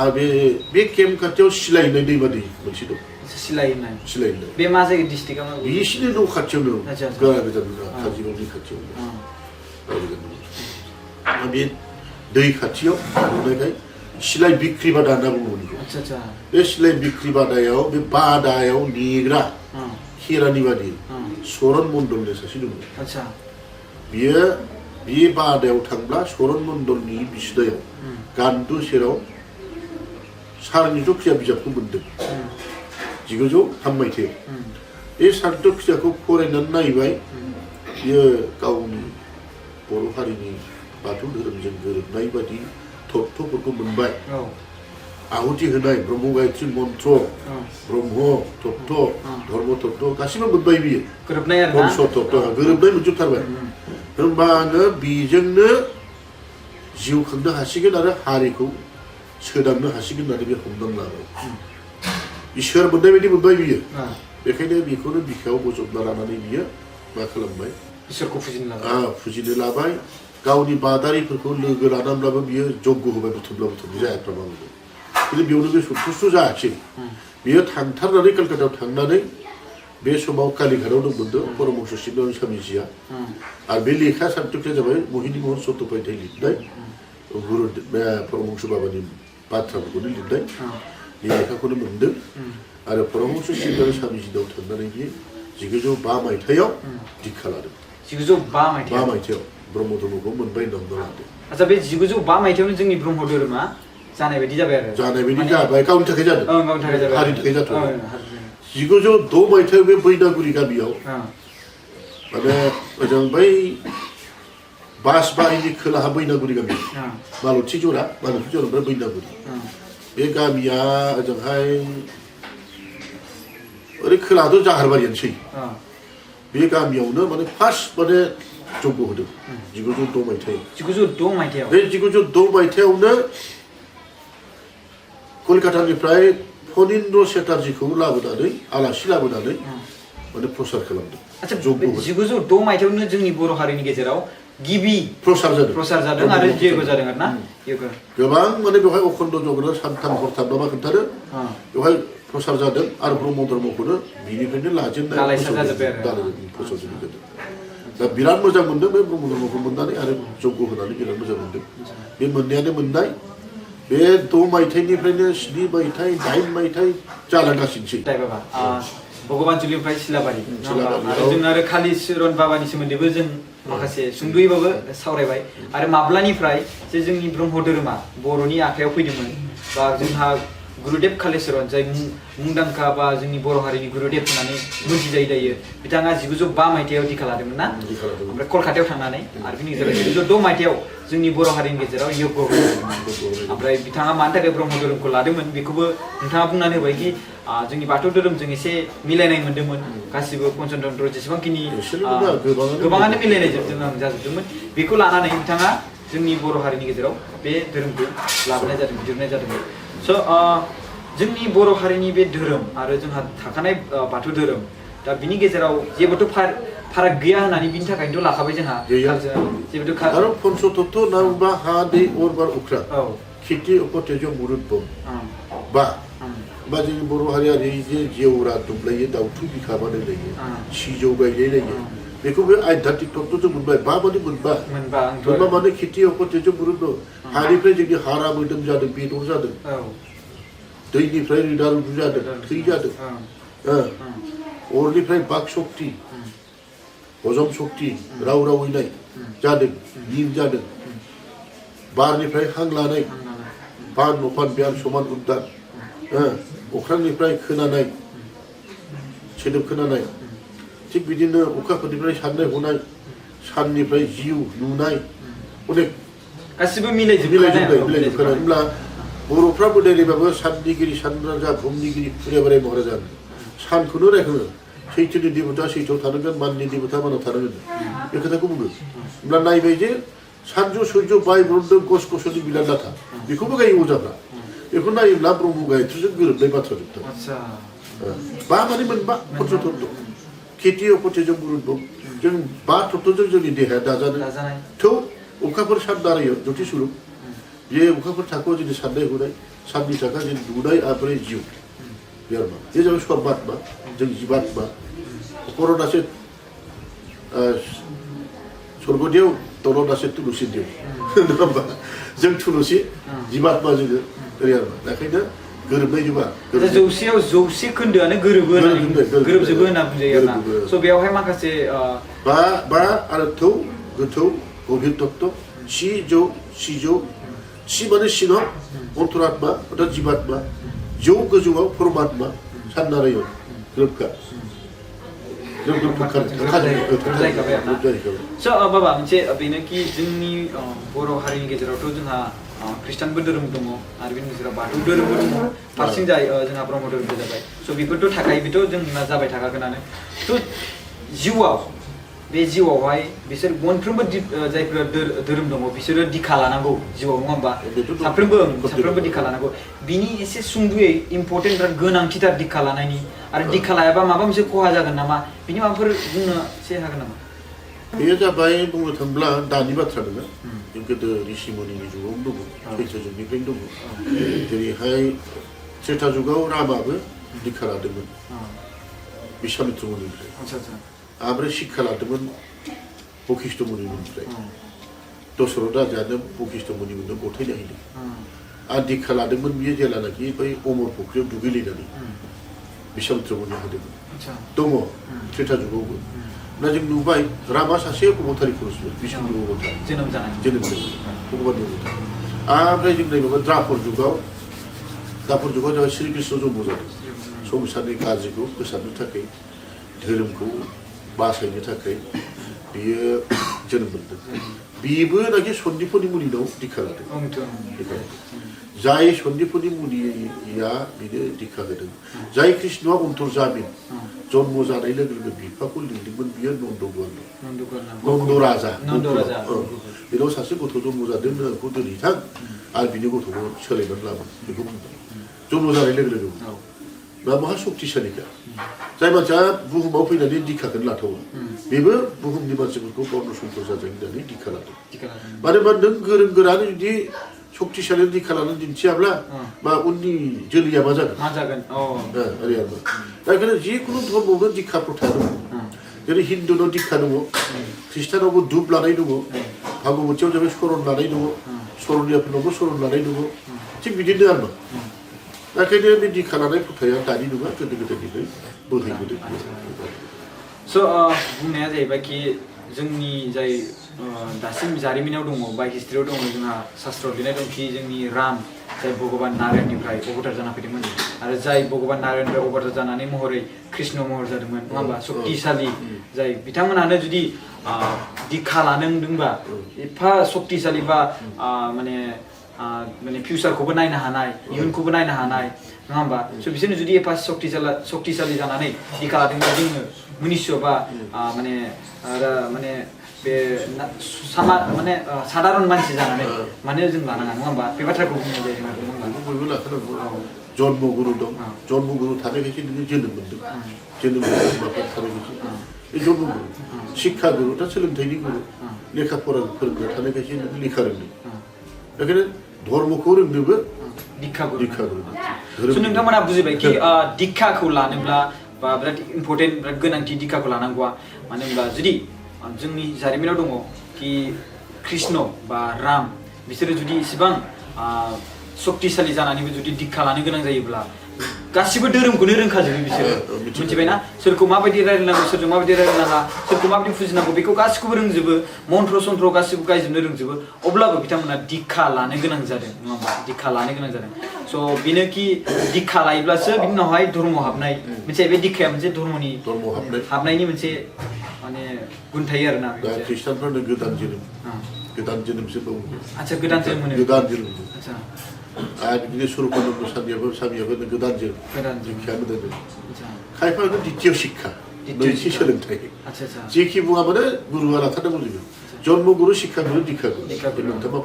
आरो बे केम्प खाथियाव सिलायनाय दैमा दै मोनसे दं सिलायनाय बे मा जायगा डिस्ट्रिक्टआव बिसिनो न' खाथियावनो गोजान काजिरङानि खाथियावनो बे दै खाथियाव नुनायखाय सिलाय बिक्रि बादा होनना बुङोमोन बेखौ बे सिलाय बिक्रि बादायाव बे बादायाव नेग्रा खेरानि बादि सरन मण्डलनि सासे दंमोन बियो बे बादायाव थांब्ला सरन मण्डलनि बिसिदायाव गान्दु सेराव सारनिथ' खिया बिजाबखौ मोन्दों 1903 मायथाइयाव बे सारनिथ' खियाखौ फरायनानै नायबाय बियो गावनि बर' हारिनि बाथौ धोरोमजों गोरोबनाय बादि तत्त्वफोरखौ मोनबाय आहुति होनाय ब्रह्म गायत्री मन्त्र ब्रह्म तत्त्व धर्म तत्त्व गासिबो मोनबाय बियो बंश तत्त्व गोरोबनाय मोनजोबथारबाय होनबा आङो बेजोंनो जिउ खांनो हासिगोन आरो हारिखौ सोदांनो हासिगोन होननानै बे हमदांना लाबाय इसोर मोननाय बायदि मोनबाय बियो बेखायनो बेखौनो बिखायाव बजबना लानानै बियो मा खालामबाय इसोरखौ फुजिनो लाबाय गावनि बादारिफोरखौ लोगो लानानैब्लाबो बियो जग्य होबाय बुथुमला जायाफ्रामाबो खिन्थु बेयावनो बे सन्थुष्ट जायाखिसै बियो थांथारनानै कलकातायाव थांनानै बे समाव कालीघाटआव दंमोनदो परमहंस शिबनाथ स्वामीजिया आरो बे लेखा सान्थौखिया जाबाय मोहिनी मोहन चट्ट'पाध्याय लिरनाय गुरु परमहंस बाबानि बाथ्राफोरखौनो लिरनाय बे लेखाखौनो मोनदों आरो परमहंस शिबनाथ स्वामीजिनाव थांनानै बियो 1905 मायथाइयाव दीक्षा लादों 1905 मायथाइयाव ब्रह्म धर्मखौ मोनबाय होनना लादों आच्छा बे 1905 मायथाइयावनो जोंनि ब्रह्म धोरोमा जानाय बायदि जाबाय आरो गावनि थाखाय जादों गावनि थाखाय जाबाय हारिनि थाखाय जाथ'बाय 1906 मायथाइयाव बे बैनागुरि गामियाव माने ओजों बै बासबारिनि खोलाहा बैनागुरि गामि मालथि जरानिफ्राय बैनागुरि बे गामिया ओजोंहाय ओरै खोलाहाथ' जाहारबारियानोसै बे गामियावनो माने फार्स्ट माने जग्य होदों 1906 मायथाइयाव बे 1906 मायथाइयावनो कलकातानिफ्राय फणीन्द्र चेटार्जीखौ लाबोनानै आलासि लाबोनानै माने प्रसार खालामदों आच्छा 1906 मायथाइयावनो जोंनि बर' हारिनि गेजेराव गिबि प्रसार जादों आरो जयग जादों आरोना गोबां माने बेवहाय अखण्ड जगना सानथाम हरथाम नामा खोन्थादों बेवहाय प्रसार जादों आरो ब्रह्म धर्मखौनो बिनिफ्रायनो लाजेननाय फोसावजेननाय दा बिराद मोजां मोनदों बे ब्रह्म धर्मखौ मोननानै आरो जग्य होनानै बिराद मोजां मोनदों बे मोननायानो मोननाय बे 6 मायथाइनिफ्रायनो 7 मायथाइ 8 मायथाइ जालांगासिनोसै भगवान जुलिनिफ्राय सिलाबारि आरो जों आरो कालीचरण बाबानि सोमोन्दैबो जों माखासे सुंद'यैबाबो सावरायबाय आरो माब्लानिफ्राय जे जोंनि ब्रह्म धोरोमा बर'नि आखायाव फैदोंमोन बा जोंहा गुरुदेव कालीचरण जाय मुंदांखा बा जोंनि बर' हारिनि गुरुदेव होननानै मोनथिजायो दायो बिथाङा 1905 मायथाइयाव दीक्षा लादोंमोन ना ओमफ्राय कलकातायाव थांनानै आरो बिनि गेजेराव 1906 मायथाइयाव जोंनि बर' हारिनि गेजेराव यज्ञ ओमफ्राय बिथाङा मानि थाखाय ब्रह्म धोरोमखौ लादोंमोन बेखौबो नोंथाङा बुंनानै होबाय कि जोंनि बाथौ धोरोमजों एसे मिलायनाय मोन्दोंमोन गासिबो पन्चतन्त्र जेसेबांखिनि गोबाङानो मिलायनाय जाजोबदोंमोन बेखौ लानानै बिथाङा जोंनि बर' हारिनि गेजेराव बे धोरोमखौ लाबोनाय जादों दिहुननाय जादोंमोन स' जोंनि बर' हारिनि बे धोरोम आरो जोंहा थाखानाय बाथौ धोरोम दा बिनि गेजेराव जेबोथ' फाराग गैया होननानै बिनि थाखायनोथ' लाखाबाय जोंहा जेबोथ' आरो पन्चतत्व होनना बुंबा हा दै अर बार अख्रां खेथि अखतेज मुरुत बा जोंनि बर' हारियारि जे जेवरा दुब्लायो दाउथु बिखा बानायलायो सिजौ गायलायलायो बेखौ बे आध्यात्मिक तत्वजों मोनबाय माबादि मोनबा माने खेथि अखतेज मुरुत हानिफ्राय जोंनि हारा मोदोम जादों बेदर जादों दैनिफ्राय रोदा रुदु जादों थै जादों अरनिफ्राय बाक शक्ति हजम शक्ति राव रावैनाय जादों निम जादों बारनिफ्राय हां लानाय बान नफान बियान समान उद्दान अख्रांनिफ्राय खोनानाय सोदोब खोनानाय थिग बिदिनो अखाफोरनिफ्राय साननाय हनाय साननिफ्राय जिउ नुनाय अनेक गासिबो मिलायजोबनाय होनब्ला बर'फ्रा बोदायबाबो साननिगिरि सानराजा भुमनिगिरि फुरे बोराय महाराजा सानखौनो रायखाङो सैथोनि देबता सैथोआव थानांगोन माननि देबता मानाव थानांगोन बे खोथाखौ बुङो होमब्ला नायबाय जे सानजु सुर्य बाय ब्रह्म गस गसनि बिलाद लाथा बेखौबो गायो अजाफ्रा बेखौ नायोब्ला ब्रह्म गायत्रीजों गोरोबनाय बाथ्रा जोबथा बा माने मोनबा पन्चतत्व खेथि अखतेजों मुरुत जों बा तत्वजों जोंनि देहाया दाजानाय थौ अखाफोर सान दारायो ज्योति स्वरूप बे अखाफोर थाखोआव जोंनि साननाय हनाय साननि थाखा जों नुनाय ओमफ्राय जिउ बे आरोमा बे जाबाय सर्बात्मा जों जीवात्मा कर'नासे स्वर्गदेव तल'नासे तुलुसि देव नङा होमबा जों तुलुसि जीवात्मा जोङो ओरै आरोमा बेखायनो गोरोबनाय जोबा जौसेयाव 100 खोन्दोआनो गोरोबजोबो होनना बुंजायो आरोना स' बेयावहाय माखासे बा आरो थौ गोथौ गभीर तत्व सिजौ सि माने सिङाव अन्तरात्मा अर्थात जीवात्मा जौ गोजौआव परमात्मा साननारायण ग्रोबखा स' बाबा मोनसे बेनोखि जोंनि बर' हारिनि गेजेरावथ' जोंहा ख्रिस्टानबो धोरोम दङ आरो बेनि गेजेराव बाथौ धोरोमबो दङ फारसेथिंजाय जोंहा ब्रह्म धोरोमबो जाबाय स' बेफोरथ' थाखायो बेथ' जोंना जाबाय थाखागोनानो थ' जिउआव बे जिउआवहाय बिसोर मोनफ्रोमबो जायफोरा धोरोम दङ बिसोरो दिखा लानांगौ जिउआव नङा होमबा साफ्रोमबो दिखा लानांगौ बिनि एसे सुंदुयै इम्परटेन्ट बिराद गोनांथिथार दिखा लानायनि आरो दिखा लायाबा माबा मोनसे खहा जागोन नामा बिनि माबाफोर बुंनो एसे हागोन नामा बेयो जाबाय बुंनो थाङोब्ला दानि बाथ्रा नङा गोदो ऋषिमुनिनि जुगावनो दङ चैत्य जुगनिफ्रायनो दङ जेरैहाय त्रेता जुगाव रामाबो दिखा लादोंमोन बिश्वामित्र मुनिनिफ्राय ओमफ्राय शिक्षा लादोंमोन बशिष्ठ मुनिनिफ्राय दशरथ राजायानो बशिष्ठ मुनिमोननो गथायना होदों आरो दिखा लादोंमोन बियो जेलानाखि बै अमर फुख्रियाव दुगैलायनानै बिश्वामित्र मुनिया होदोंमोन दङ त्रेता जुगावबो दा जों नुबाय रामा सासे अबतारि पुरुषमोन बिष्णु अबतार जोनोम जादों भगबाननि अबतार ओमफ्राय जों नायबाबो द्वापर जुगाव जाबाय श्री कृष्ण जन्म जादों संसारनि गाज्रिखौ फोसाबनो थाखाय धोरोमखौ बासायनो थाखाय बियो जोनोम मोनदों बेबो नाखि सन्दीपनि मुनिनाव दिखा लादों जाय सन्दीपनि मुनिया बिनो दिखा होदों जाय कृष्णआ अन्तर्जामिन जन्म जानाय लोगो लोगो बिफाखौ लिंदोंमोन बियो नन्द राजा बेनाव सासे गथ' जन्म जादों नोंखौ दोनहैथां आरो बिनि गथ'खौ सोलायनानै लाबोन बेखौ बुंदों जन्म जानाय लोगो लोगो दा बहा शक्तिशालिखा जाय मानसिया बुहुमाव फैनानै दिखाखौनो लाथावो बेबो बुहुमनि मानसिफोरखौ बर्ण संकर जादों होननानै दिखा लादों मानो होनबा नों गोरों गोरानो जुदि शक्तिशालि दिखा लानानै दिन्थियाब्ला बा उननि जोलैया मा जागोन दा ओंखायनो जिखुनु धर्मआवनो दिखा प्रथा दङ जेरै हिन्दुनाव दिखा दङ ख्रिस्टानावबो धुप लानाय दङ भागवतीयाव जाबाय शरण लानाय दङ शरणीयाफोरनावबो शरण लानाय दङ थिग बिदिनो आरो ओंखायनो बे दिखा लानाय प्रथाया दानि नङा गोदो गोदायनिफ्राय बोहैबोदों स' बुंनाया जाहैबाय कि जोंनि जाय दासिम जारिमिनाव दङ बा हिस्ट्रियाव दङ जोंहा शास्त्रआव लिरनाय दं कि जोंनि राम जाय भगबान नारायणनिफ्राय अबतार जाना फैदोंमोन आरो जाय भगबान नारायणनिफ्राय अबतार जानानै महरै कृष्ण महर जादोंमोन नङा होमबा शक्तिशाली जाय बिथांमोनानो जुदि दिखा लानांदोंबा एफा शक्तिशाली बा माने फिउचारखौबो नायनो हानाय इयुनखौबो नायनो हानाय नङा होमबा स' बिसोरनो जुदि एफा शक्तिशाली जानानै दिखा लादोंबा जोङो मनुष्य बा माने बे साधारन मानसि जानानै मानो जों लानाङा नङा होमबा बे बाथ्राखौ बुंनाय जायो बयबो लाखानांगौ जन्मगुरु दं जन्मगुरु थानायखायसो नोङो जोनोम मोनदों जोनोम माबा थानायखायसो बे जन्मगुरु शिक्षा गुरु दा सोलोंथाइनि गुरु लेखा फरा फोरोंग्रा थानायखायसो नोङो लेखा रोंदों बेखायनो धर्मखौ रोंनोबो दिखा गुरु नोंथांमोना बुजिबाय कि दिक्षाखौ लानोब्ला बा बिराद इम्परटेन्ट बिराद गोनांथि दिक्षाखौ लानांगौआ मानो होनब्ला जुदि जोंनि जारिमिनाव दङ कि कृष्ण बा राम बिसोरो जुदि इसेबां शक्तिशाली जानानैबो जुदि दिक्षा लानो गोनां जायोब्ला गासिबो धोरोमखौनो रोंखाजोबो बिसोरो मिथिबायना सोरखौ माबायदि रायलायनांगौ सोरजों माबायदि रायलायनाङा सोरखौ माबायदि फुजिनांगौ बेखौ गासिखौबो रोंजोबो मन्त्र सन्त्र गासिबो गायजोबनो रोंजोबो अब्लाबो बिथांमोना दिक्षा लानो गोनां जादों नङा होमबा दिक्षा लानो गोनां जादों स' बेनो कि दिक्षा लायोब्लासो बिनि उनावहाय धर्मआव हाबनाय मोनसे बे दिक्षाया मोनसे धर्मनि हाबनायनि मोनसे माने गुन थायो आरोना दा ख्रिस्टानफोरनो गोदान जोनोमसो दङ आच्छा गोदान जोनोम मोनो आच्छा आरो बिदिनो सुरुपानन्द सामियाबो गोदान जोनोम दिक्षायाबो दोनो खायफानो द्वितीय शिक्षा नैथि सोलोंथाइ जेखि बुङा माने गुरुआ लाथारनांगौ जोङो जन्मगुरु शिक्षा गुरु दिक्षा गुरु मोनथामा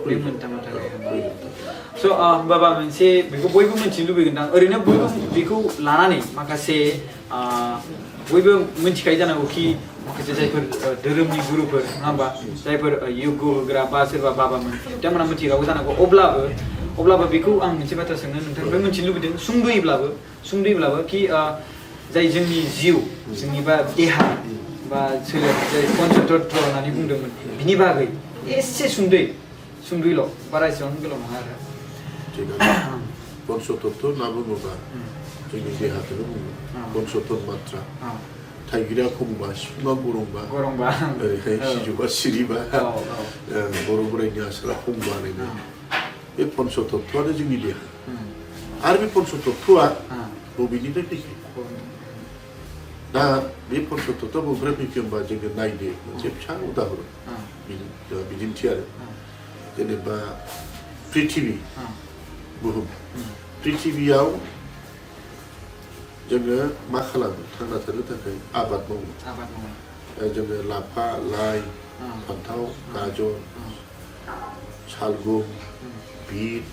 स' बाबा मोनसे बेखौ बयबो मिथिनो लुबैगोनदां ओरैनो बयबो बेखौ लानानै माखासे बयबो मिथिखायो जानांगौ कि माखासे जायफोर धोरोमनि गुरुफोर नङा होमबा जायफोर यज्ञ होग्रा बा सोरबा बाबामोन बिथांमोना मिथिखागौ जानांगौ अब्लाबो बेखौ आं मोनसे बाथ्रा सोंनो नोंथांनिफ्राय मिथिनो लुबैदों सुंद'यैब्लाबो कि जाय जोंनि जिउ जोंनि बा देहा बा सोलेर जाय पन्चतत्व होननानै बुंदोंमोन बिनि बागै एसे सुंद'यल' बारा एसेबां गोलाव नङा आरो पन्चतत्व होनना बुङोबा जोंनि देहाखौनो बुङो पन्चतत्व मात्रा थाइगिरा खंबा सिफुङा गरंबा ओरैहाय सिजौआ सिरिबा बर' बोराइनि आसारा खंबा होननाय बे पन्चतत्वआनो जोंनि देहा आरो बे पन्चतत्वआ बबेनिफ्राय फैखो दा बे पन्चतत्वआ बबेनिफ्राय फैखो होनबा जोङो नायदो मोनसे फिसा उदाहरन बिदिन्थि आरो जेनेबा पृथिबि बुहुम पृथिबियाव जोङो मा खालामो थांना थानो थाखाय आबाद मावो जोङो लाफा लाइ फान्थाव गाजर सालगुम बिट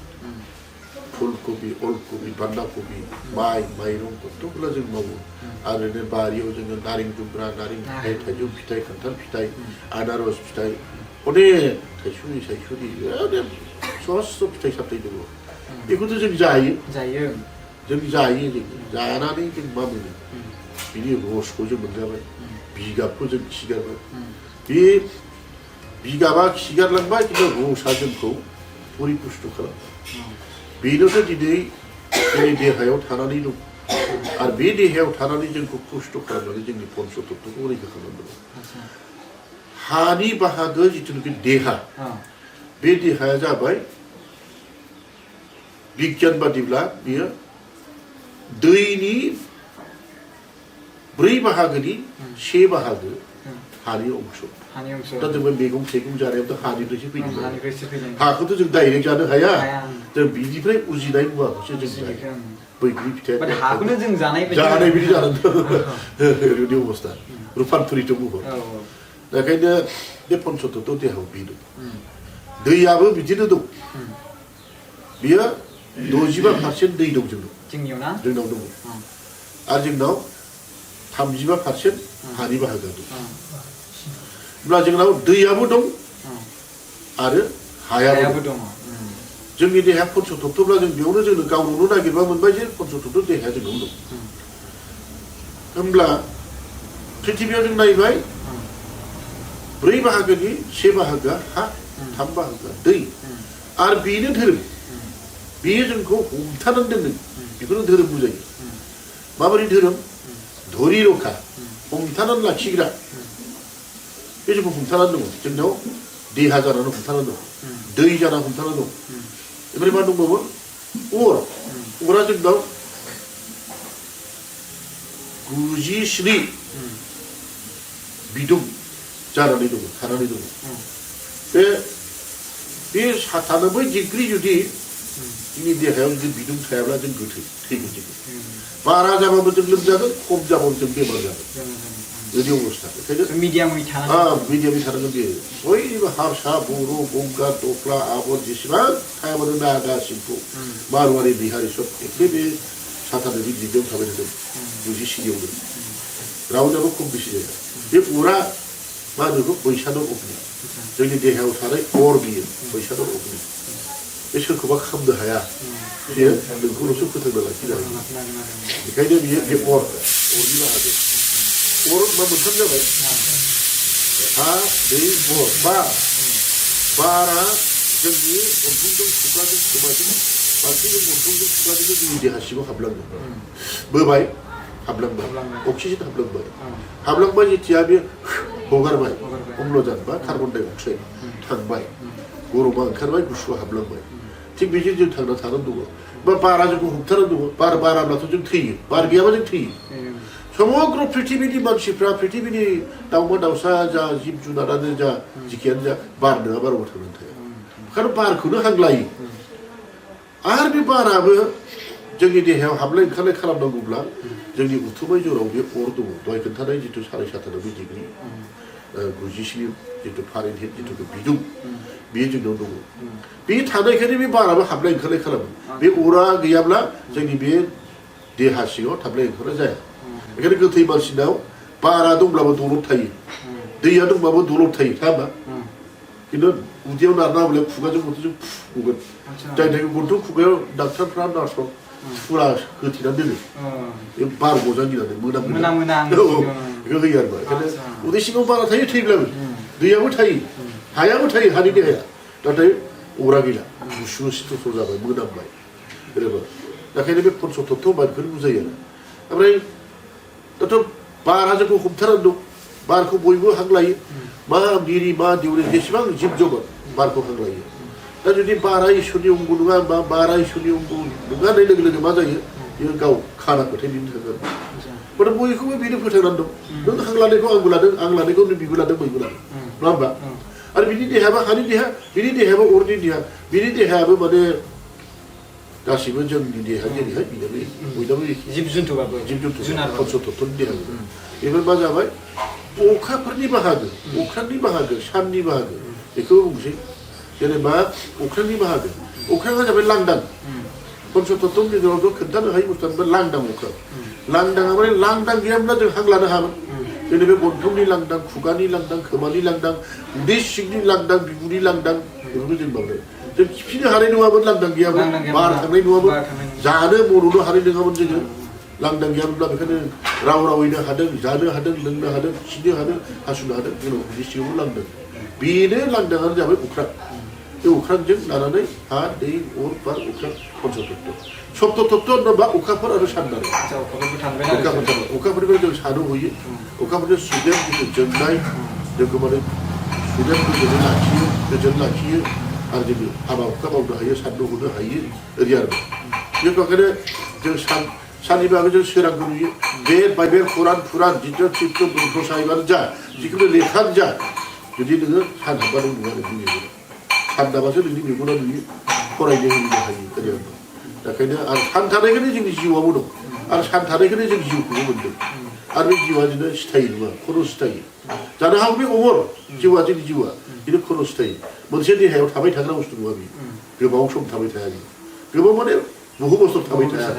फुलकबि अलकबि बान्दा कबि माइ माइरं गथ'फोरा जों मावो आरो ओरैनो बारियाव जोङो नारें जुमब्रा नारें फिथाइ थाइजौ फिथाइ खान्थाल फिथाइ आनारस फिथाइ अनेक थाइसुरि सायसुरि अनेक सस्स' फिथाइ सामथाइ दङ बेखौथ' जों जायो जों जानानै जों मा मोनो बिनि रसखौ जों मोनजाबाय बिगाबखौ जों खिगारबाय बे बिगाबा खिगारलांबाय खिन्थु रसा जोंखौ परिपुष्ट खालामबाय बेनोथ' दिनै जोंनि देहायाव थानानै दं आरो बे देहायाव थानानै जोंखौ पुष्ट खालामनानै जोंनि पन्चतत्वखौ रैखा खालामदों हानि बाहागो जिथुनाखि देहा बे देहाया जाबाय बिगियान बादिब्ला बियो दैनि 4 बाहागोनि 1 बाहागो हानि अंश दा जों मैगं थाइगं जानायावथ' हानिफ्रायसो फैदों हाखौथ' जों डाइरेक्ट जानो हाया जों बिनिफ्राय उजिनाय मुवाखौसो जों जायो बैग्रि फिथाइ हाखौनो जों जानाय बायदि जानांगौ ओरैबायदि अबस्था रुपान्तरित महर बेखायनो बे पन्चतत्व देहायाव बे दं दैयाबो बिदिनो दं बियो 65% दै दं जोंनाव दङ आरो जोंनाव 35% हानि बाहागो दं होमब्ला जोंनाव दैयाबो दं आरो हायाबो दं जोंनि देहाया पन्चतत्वब्ला जों बेयावनो जोंनो गावनो नागिरबा मोनबाय जे पन्चतत्व देहाया जोंनाव दं होमब्ला पृथिबियाव जों नायबाय 4 बाहागोनि 1 बाहागोआ हा 3 बाहागोआ दै आरो बेनो धोरोम बेयो जोंखौ हमथानानै दोनदों बेखौनो धोरोम बुजायो माबोरै धोरोम धरि रखा हमथानानै लाखिग्रा बे जोंखौ हमथानानै दङ जोंनाव देहा जानानै हमथानानै दं दै जानानै हमथानानै दं ओमफ्राय मा दंबावो अरा जोंनाव 97 बिदुं जानानै दङ थानानै दङ बे 97 डिग्री जुदि जोंनि देहायाव जुदि बिदुं थायाब्ला जों गोथै थैगोन जों बारा जाबाबो जों लोमजागोन खम जाबाबो जों बेमार जागोन बिदि अबस्था बेखायनो मिडियामै थानांगोन बेयो बयनिबो हारसा बर' गंगार दख्ला आबर जेसेबां थायामानो नागा सिम्फु मारवारि बिहारि सब एखे बे साथानोनि बिदियाव थाबाय थादों 97 रावनाबो खम बेसि जाया बे अरा मा होनो बेखौ बैसानर अग्नि जोंनि देहायाव थानाय अर बियो बैसानर अग्नि बे सोरखौबा खालामनो हाया बियो नोंखौल'सो फोथांना लाखिनो हायो बेखायनो बियो बे अरनि बाहागो अर मा मोनथाम जाबाय हा दै बारा जोंनि गन्थंजों खुगाजों खोमाजों बांसिन गन्थंजों खुगाजों जोंनि देहा सिङाव हाबलाङो बोबाय हाबलांबाय अक्सिजेन हाबलांबाय जेथिया बे हगारबाय अम्लजान बा कार्बन डाइ अक्साइड थांबाय गरमा ओंखारबाय गुसुआ हाबलांबाय थिग बेजों जों थांना थानानै दङ बा बारा जोंखौ हमथानानै दङ बार बाराब्लाथ' जों थैयो बार गैयाबा जों थैयो समग्र पृथिबिनि मानसिफ्रा पृथिबिनि दाउमा दाउसा जा जिब जुनारानो जा जिखियानो जा बार नङाबा रावबो थांनानै थाया खारन बारखौनो हां लायो आरो बे बाराबो जोंनि देहायाव हाबलाय ओंखारलाय खालामनांगौब्ला जोंनि उथुमाय जराव बे अर दङ दहाय खोन्थानाय जिथु 97 डिग्री 97 जिथु फारेनहाइट जिथु बिदुं बेयो जोंनाव दङ बे थानायखायनो बे बाराबो हाबलाय ओंखारलाय खालामो बे अरा गैयाब्ला जोंनि बे देहा सिङाव हाबलाय ओंखारलाय जाया बेखायनो गोथै मानसिनाव बारा दंब्लाबो दलद थायो दैया दंब्लाबो दलद थायो थाया होमबा खिन्थु उदैयाव नारना होब्ला खुगाजों गन्थंजों फुगोन जायनि थाखाय गन्थं खुगायाव डाक्टारफ्रा नार्सफ्रा फुरा होथेनानै दोनो बे बार गजां गिनानै बेखौ होयो आरो बेखायनो उदै सिङाव बारा थायो थैब्लाबो दैयाबो थायो हायाबो थायो हानि देहाया नाथाय अरा गैला गुसु सिथ'थ' जाबाय मोनामबाय ओरैबो बेखायनो बे पन्चतत्व होनबा बेखौनो बुजायो आरो ओमफ्राय दाथ' बारा जोंखौ हमथानानै दं बारखौ बयबो हां लायो मा मिरि मा दिउरि जेसेबां जिब जगत बारखौ हां लायो दा जुदि बारा इसोरनि अंग नङा होनबा बारा इसोरनि अंग नङा होननाय लोगो लोगो मा जायो बेयो गाव खाना फोथायनो थागोन माने बयखौबो बेनो फोथांनानै दं नों हां लानायखौ आंबो लादों आं लानायखौ नों बिबो लादों बयबो लादों नङा होनबा आरो बिनि देहायाबो हानि देहा बिनि देहायाबो अरनि देहा बिनि देहायाबो माने गासिबो जोंनि देहा जेरैहाय बयनाबो जिब जुन्थु पन्चतत्वनि देहा बेफोर मा जाबाय अखाफोरनि बाहागो अख्रांनि बाहागो साननि बाहागो बेखौ बुंसै जेनेबा अख्रांनि बाहागो अख्राङा जाबाय लांदां पन्चतत्वनि गेजेरावथ' खोन्थानो हायै बुस्थुआ लांदां अख्रां लांदाङा माने लांदां गैयाब्ला जों हां लानो हागोन जोंनि बे गन्थंनि लांदां खुगानि लांदां खोमानि लांदां उदै सिंनि लांदां बिगुरनि लांदां बेफोरखौ जों माबायो जों खिफिनो हानाय नङामोन लांदां गैयामोन बार थांनाय नङामोन जानो मन'नो हानाय नङामोन जोङो लांदां गैयामोनब्ला बेखायनो राव रावैनो हादों जानो हादों लोंनो हादों खिनो हादों हासुनो हादों जोंनाव उदै सिङाव लांदों बेनो लांदाङानो जाबाय अख्रां बे अख्रांजों लानानै हा दै अर बार अख्रां पन्चतत्व सप्ततत्व होनोबा अखाफोर आरो सान अखाफोरखौ जों सानो हयो अखाफोरजों सुदेम जिथु जोंनाय जोंखौ माने सुदेम गोजोन लाखियो आरो जोङो हाबा हुखा मावनो हायो साननो हनो हायो ओरै आरो बे थाखायनो जों साननि बागै जों सोरांखौ नुयो बे बाइबेल कुरान जितु चित्र ग्रन्थ साहिबानो जा जिखुनु लेखानो जा जुदि नोङो सान हाबबा नों नुवा नोंनि मेगना सान दाबासो नोंनि मेगना नुयो फरायनो होनो हायो ओरै आरो बेखायनो आरो सान थानायखायनो जोंनि जिउआवबो दं आरो सान थानायखायनो जों जिउखौबो मोन्दों आरो बे जिउआ जोंनो सिथायो नङा खर' सिथायो जानो हागौ बे अमर जिउआ जोंनि जिउआ खिन्थु खर' सिथायो मोनसे देहायाव थाबाय थाग्रा बुस्थु नङा बेयो गोबाव सम थाबाय थाया गोबाव माने बहु बोसोर थाबाय थाया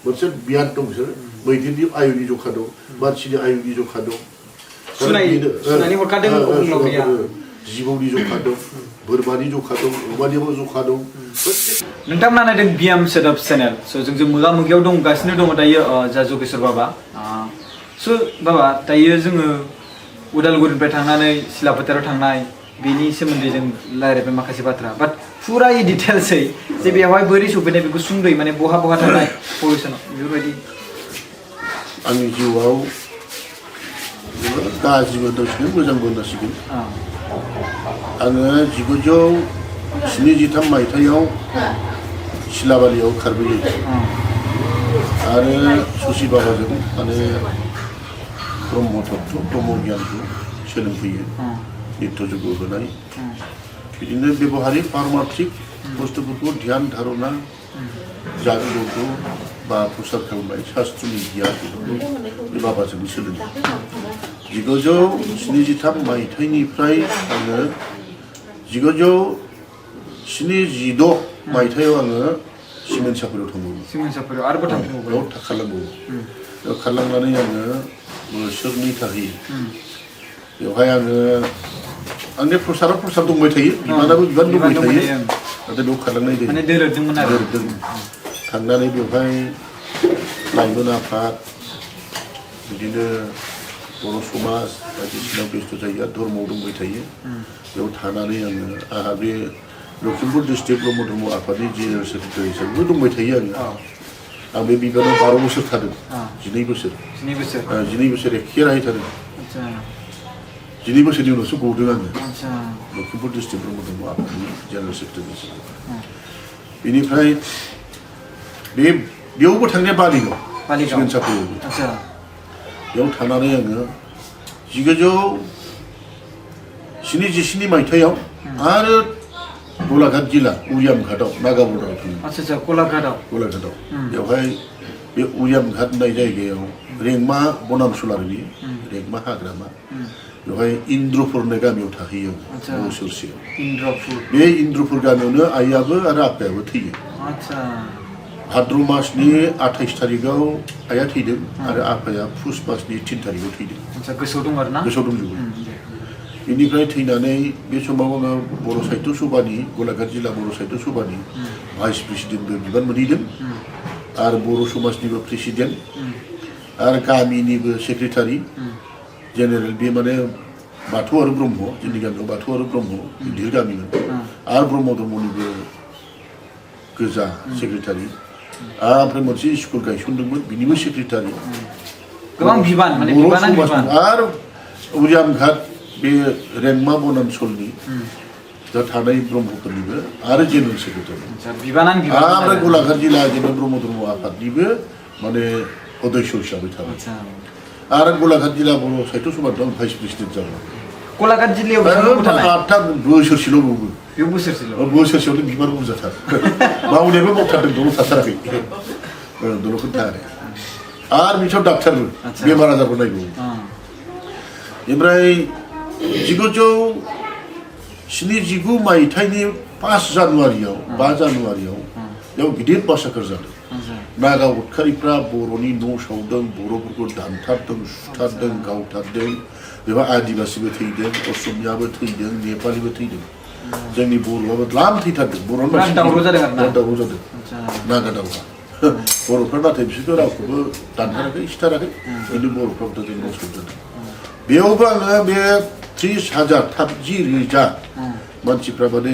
मोनसे बियाद दं बिसोर मैदेरनि आयुनि जखा दं मानसिनि आयुनि जखा दं जिबौनि जखा दं बोरमानि जखा दं अमानिबो जखा दं नोंथांमोना नायदों बिएम सोदोब चेनेल स' जों मोगा मोगियाव दंगासिनो दङ दायो जा जगेश्वर बाबा स' बाबा दायो जोङो उदालगुरिनिफ्राय थांनानै सिला फोथाराव थांनाय बेनि सोमोन्दै जों रायज्लायबाय माखासे बाथ्रा बाट फुरायै डिटेल्सै जे बेवहाय बोरै सफैनाय बेखौ सुंद'यै माने बहा थांनाय पजिसनाव बेफोरबायदि आंनि जिउआव गाज्रिबो होननांसिगोन मोजांबो होननांसिगोन आङो 1973 मायथाइयाव सिलाबालियाव खारबोयो आरो ससि बाबाजों माने ब्रह्म तत्व ब्रह्म गियानखौ सोलोंफैयो नित्य जुग होनाय बिदिनो बेबहारिक पारमार्थिक बुस्थुफोरखौ ध्यान धारणा जागोनखौ बा प्रसार खालामनाय शास्त्रनि गियान बेफोरखौ बे बाबाजों सोलोङो 1973 मायथाइनिफ्राय आङो 1976 मायथाइयाव आङो सिमेन्ट सापरियाव थांबावो आरोबाव खारलांबावो खारलांनानै आङो बोसोरनै थाहैयो बेवहाय आङो आंनि प्रसार दंबाय थायो बिबानाबो बिबान दंबाय थायो नाथाय बेयाव खारलांनाय जायो थांनानै बेवहाय लाइमोन आफाद बिदिनो बर' समाज बायदिसिना बेस्थ' जायो आरो धर्मआव दंबाय थायो बेयाव थानानै आंहा बे लखिमपुर डिस्ट्रिक्ट ब्रह्म धर्म आफादनि जेनेरेल सेक्रेटारि हिसाबैबो दंबाय थायो आं बे बिबानाव 12 बोसोर थादों 12 बोसोर एखे राय थादों 12 बोसोरनि उनावसो गदों आङो लखिमपुर डिस्ट्रिक्ट ब्रह्म धर्म आफादनि जेनेरेल सेक्रेटारि हिसाबै बेनिफ्राय बेयावबो थांनाया बालिगाव सिमेन्ट सापरियावबो बेयाव थानानै आङो 1977 मायथाइयाव आरो गलाघाट जिल्ला उरियामघाटआव नागा बर्डाराव थाङो गलाघाटआव बेवहाय बे उरियामघाट होननाय जायगायाव रेंमा बनामसल आरो बेयो रेंमा हाग्रामा बेवहाय इन्द्रपुर होननाय गामियाव थाहैयो आं बोसोरसेयाव बे इन्द्रपुर गामियावनो आइयाबो आरो आफायाबो थैयो भाद्र मासनि 28 थारिखआव आइया थैदों आरो आफाया पुस मासनि 3 थारिखआव थैदों गोसोआव दंजोबो बेनिफ्राय थैनानै बे समाव आङो बर' साहित्य सभानि गलाघाट जिल्ला बर' साहित्य सभानि भाइस प्रेसिडेन्टबो बिबान मोनहैदों आरो बर' समाजनिबो प्रेसिडेन्ट आरो गामिनिबो सेक्रेटारि जेनेरेल बे माने बाथौ आरो ब्रह्म जोंनि गामियाव बाथौ आरो ब्रह्म गिदिर गामिमोन आरो ब्रह्म धर्मनिबो गोजा सेक्रेटारि ओमफ्राय मोनसे स्कुल गायसनदोंमोन बिनिबो सेक्रेटारि गोबां बिबान माने आरो उरियामघाट बे रेंमा बनामसलनि दा थानाय ब्रह्मफोरनिबो आरो जेनेरेल सेक्रेटारि ओमफ्राय गलाघाट जिल्ला जेनेरेल ब्रह्म धर्म आफादनिबो माने अध्यक्ष हिसाबै थाबाय आरो गलाघाट जिल्ला बर' साहित्य सभायाव आं भाइस प्रेसिडेन्ट जाबाय गलाघाट जिल्लायाव 8 बोसोरसेल' बोसोरसेयावनो बिबार बुरजाथार मावनायबो मावथारदों दल' थाथाराखै दल'खौनो थायाखै आरो बिथिङाव डाक्टारबो बेमार आजारबो नायगौ ओमफ्राय 1979 मायथाइनि 5 जानुवारियाव 5 जानुवारियाव बेयाव गिदिर मासाकार जादों नागा उदखारिफ्रा बर'नि न' सावदों बर'फोरखौ दानथारदों सुथारदों गावथारदों बेबा आदिबासिबो थैदों असमियाबो थैदों नेपालिबो थैदों जोंनि बर'आबो द्लाम थैथारदों बर'नि मानसि दावराव जादों नागा दावहा बर'फ्रा नाथाय बिसोरखौ रावखौबो दानथाराखै सिथाराखै खिन्थु बर'फ्राबोथ' जों नस्थ' जादों बेयावबो आङो बे 30,000 30,000 मानसिफ्रा माने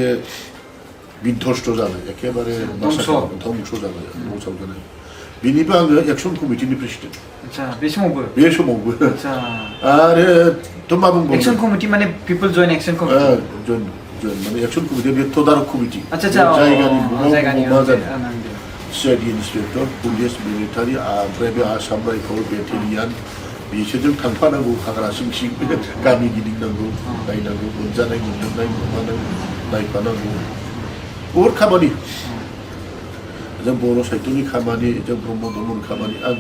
बिध्वस्त जाबाय एखेबारे ध्वंस जाबाय ध्वंस जानाय बेनिबो आङो एक्सन कमिटिनि प्रेसिडेन्ट बे समावबो आरो थ' मा बुंबावो एक्सन कमिटि माने पिपल जइन एक्सन कमिटि जइन माने एक्सन कमिटि बे तदारक कमिटि जायगानि मा जादों सिआइडि इन्सपेक्टर पुलिस मिलिटारि ओमफ्राय बे आसाम राइफल बेटेलियान बिसोरजों थांफानांगौ हाग्रा सिं सिं गामि गिदिंनांगौ नायनांगौ मोनजानाय मोनलोंनाय माबानाय नायफानांगौ बहुत खामानि जों बर' साहित्यनि खामानि जों ब्रह्म धर्मनि खामानि आं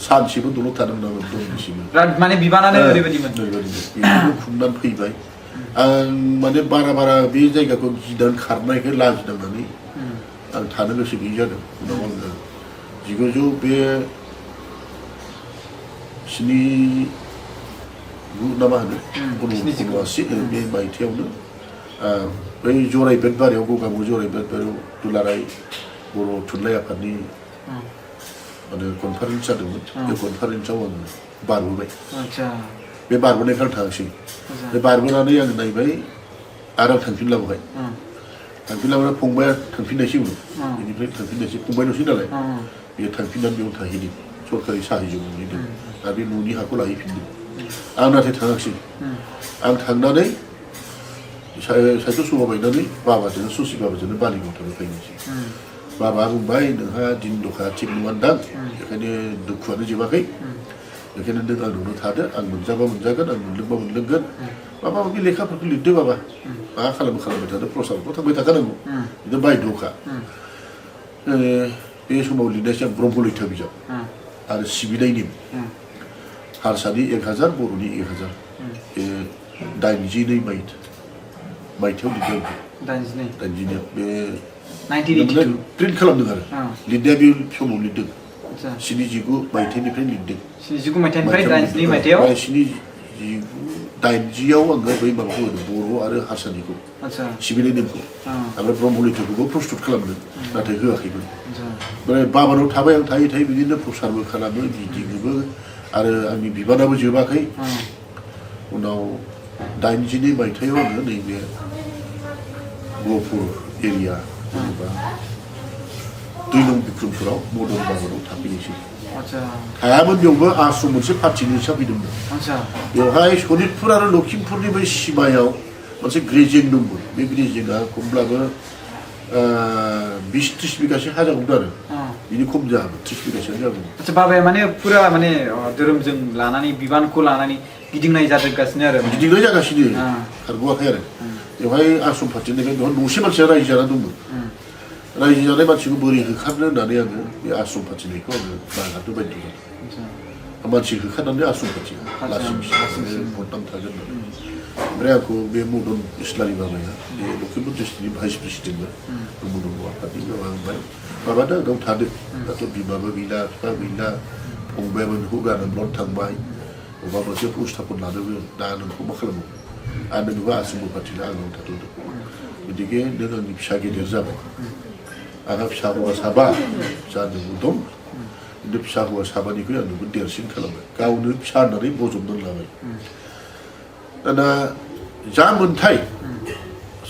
सानसेबो दलद थादों नामा दंसिम माने बिबानानो ओरैबायदिमोन बेखौ खुंनानै फैबाय आं माने बारा बे जायगाखौ गिनानै खारनायखाय लाजिनांनानै आं थानो गोसो गैयि जादों उनाव आङो 1979 ना मा होनो 1980 बे मायथाइयावनो बै जराय बेटबारियाव गगामुग जराय बेटबारियाव दुलाराय बर' थुनलाइ आफादनि माने कनफारेन्स जादोंमोन बे कनफारेन्सआव आङो बारबोबाय बे बारबोनायखौ आं थाङासै बे बारबोनानै आं नायबाय आरो आं थांफिनलाबोबाय थांफिनलाबोना फंबाया थांफिननायसै उनाव बेनिफ्राय थांफिननायसै फंबायल'सै नालाय बेयो थांफिननानै बेयाव थाहैदों सरकारि साहायजों मोनहैदों आरो बे न'नि हाखौ लाहैफिनदों आं नाथाय थाङासै आं थांनानै साहित्य सभा बायनानै बाबाजों ससि बाबाजोंनो बालिगाव थांनो फैनोसै बाबा बुंबाय नोंहा दिन दखा थिग नङादां बेखायनो दुखुआनो जोबाखै बेखायनो नों आंनावनो थादो आं मोनजाबा मोनजागोन आं मोनलोंबा मोनलोंगोन माबा माबि लेखाफोरखौ लिरदो बाबा मा खालामबाय थादो प्रसादखौ थांबाय थाखानांगौ बिदिनो बायद'खा बे समाव लिरनायसै आं ब्रह्म लैथो बिजाब आरो सिबिनायनि हारसानि 1000 बर'नि 1000 बे 82 मायथाइयाव लिरदों 82 बे प्रिन्ट खालामदों आरो लिरनाया बे समाव लिरदों 79 मायथाइनिफ्राय लिरदों 79 मायथाइनिफ्राय 82 मायथाइयाव 80आव आङो बै माबाखौ होदों बर' आरो हारसानिखौ सिबिनाय नेमखौ ओमफ्राय ब्रह्म लैथोखौबो प्रस्तुत खालामदों नाथाय होआखैमोन ओमफ्राय बाबानाव थाबाय आं थायै बिदिनो प्रसारबो खालामो गिदिङोबो आरो आंनि बिबानाबो जोबाखै उनाव 82 मायथाइयाव आङो नैबे गहपुर एरिया जेनेबा 2 नं बिक्रमपुराव मदन बागानाव थाफैनोसै थायामोन बेयावबो आश्रम मोनसे पार्टिनि हिसाबैदोंमोन बेवहाय सनितपुर आरो लखिमपुरनि बै सिमायाव मोनसे ग्रेजिं दंमोन बे ग्रेजिंआ खमब्लाबो 20-30 बिगासो हा जागौमोन आरो बिनि खम जागौमोन 30 बिगासोआनो जागौमोन बाबाया माने पुरा माने धोरोमजों लानानै बिबानखौ लानानै गिदिंनाय जागासिनो खारग'वाखै आरो बेवहाय आश्रम पार्टिनिफ्राय बेवहाय न'से मानसिया रायजो जाना दंमोन रायजो जानाय मानसिखौ बोरै होखारनो होननानै आङो बे आश्रम पार्टिनिखौ आङो नागारनो बायद' जादों मानसि होखारनानै आश्रम पार्टिया लासिं भटान थागोन होननानै ओमफ्राय आंखौ बे मदन इस्लारि बाबाया बे लखिमपुर डिस्ट्रिक्टनि भाइस प्रेसिडेन्टमोन मदन आफादनि बाबा बुंबाय माबा दा गाव थादो दाथ' बिमाबो गैला बिफा गैला फंबायाबो नोंखौ गारनानै थांबाय बबेबा मोनसे प्रस्थापन लानोबो दा नोंखौ मा खालामो आरो नोंबो आश्रम पार्टिना आंनाव थाथ'दो गतिके नों आंनि फिसा गेदेर जाबाय आंहा फिसा हौवा साबा जादोंबो दं खिन्थु फिसा हौवा साबानिख्रुइ आं नोंखौ देरसिन खालामबाय गावनो फिसा होननानै बजबनानै लाबाय दाना जा मोन्थाय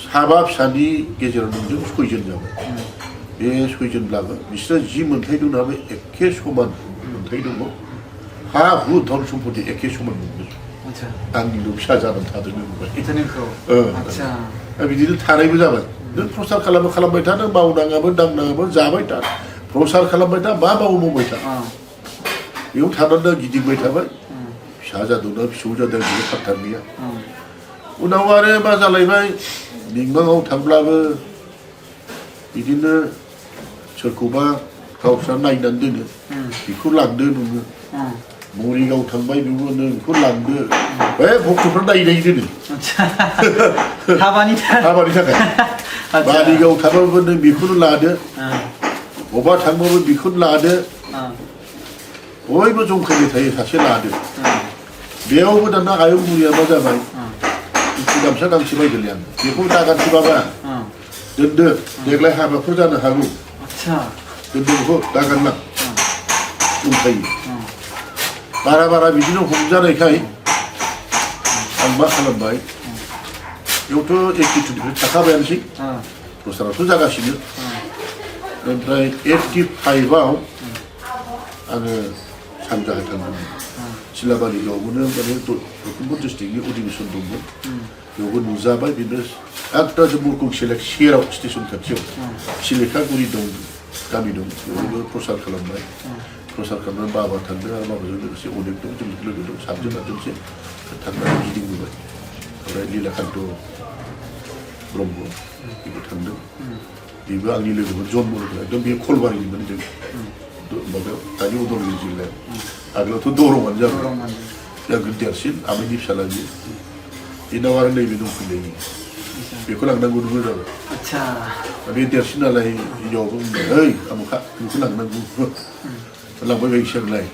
साबा फिसानि गेजेराव नोंजों 6 जन जाबाय बे 6 जनब्लाबो बिसोरो जि मोन्थाय दं नाबो एखे समान मोन्थाय दङ हा हु धन सम्पति एखे समान मोनदों आंनिल' फिसा जानानै थादों बुंबाय बिदिनो थानायबो जाबाय नों प्रसार खालामबाय था नों मावनाङाबो दांनाङाबो जाबाय था प्रसार खालामबाय था मा मावबाय था बेयाव थानानै गिदिंबाय थाबाय फिसा जादोंना फिसौ जादों बियो फात्ता गैया उनाव आरो मा जालायबाय मिंमाङाव थांब्लाबो बिदिनो सोरखौबा गावस्रा नायनानै दोनो बेखौ लांदो नोङो मरिगाव थांबाय बेबो नोंखौ लांदो 왜 복도फ्रा 이래 이러니? 하바니 하바니 थाखाय बारिगाव थाबाबो नों बेखौनो लादो बबेबा थांबाबो बेखौनो लादो बयबो जंखायबाय थायो सासे लादो बेयावबो दाना आयं बुरिया मा जाबाय गामसा गांसे बायदोलै आं बेखौ दागानसैबाबा दोनदो देग्लाय हाबाफोर जानो हागौ दोनदो बेखौ दागानलां जंखायो बारा बिदिनो हमजानायखाय आं मा खालामबाय बेयावथ' एटिटिउडनिफ्राय थाखाबायानोसै दस्राथ' जागासिनो ओमफ्राय 85आव आङो सानजाहा थांदोंमोन सिलाबारिगावआवनो माने लखिमपुर डिस्ट्रिक्टनि अधिवेशन दंमोन बेयावबो नुजाबाय बेनो एकदम मुरखं सेलेक सेराव स्टेसन खाथियाव सिलेखागुरि दं गामि दं बेयावबो प्रसार खालामबाय प्रसार खालामनानै बाबा थांदों आरो बाबाजों लोगोसे अनेक दं जों लोगो दं 7 8जनसो थांनानै गिदिंबोबाय ओमफ्राय लीलाकान्त ब्रह्म बेबो थांदों बेबो आंनि लोगोमोन जन्मनिफ्राय एकदम बेयो खलबारिनिमोन जों माबायाव दानि उदालगुरि जिल्लायाव आगोलावथ' दरंआनो जाबाय आंनि देरसिन आमाइनि फिसाला बियो बेनाव आरो नैबे दंफैलायो बेखौ लांनांगौ नोङो जाबाय बे देरसिन नालाय हिनजावाबो बुंबाय ओइ आमुखा नोंखौ लांनांगौ लांबाय बायदिसिनालाय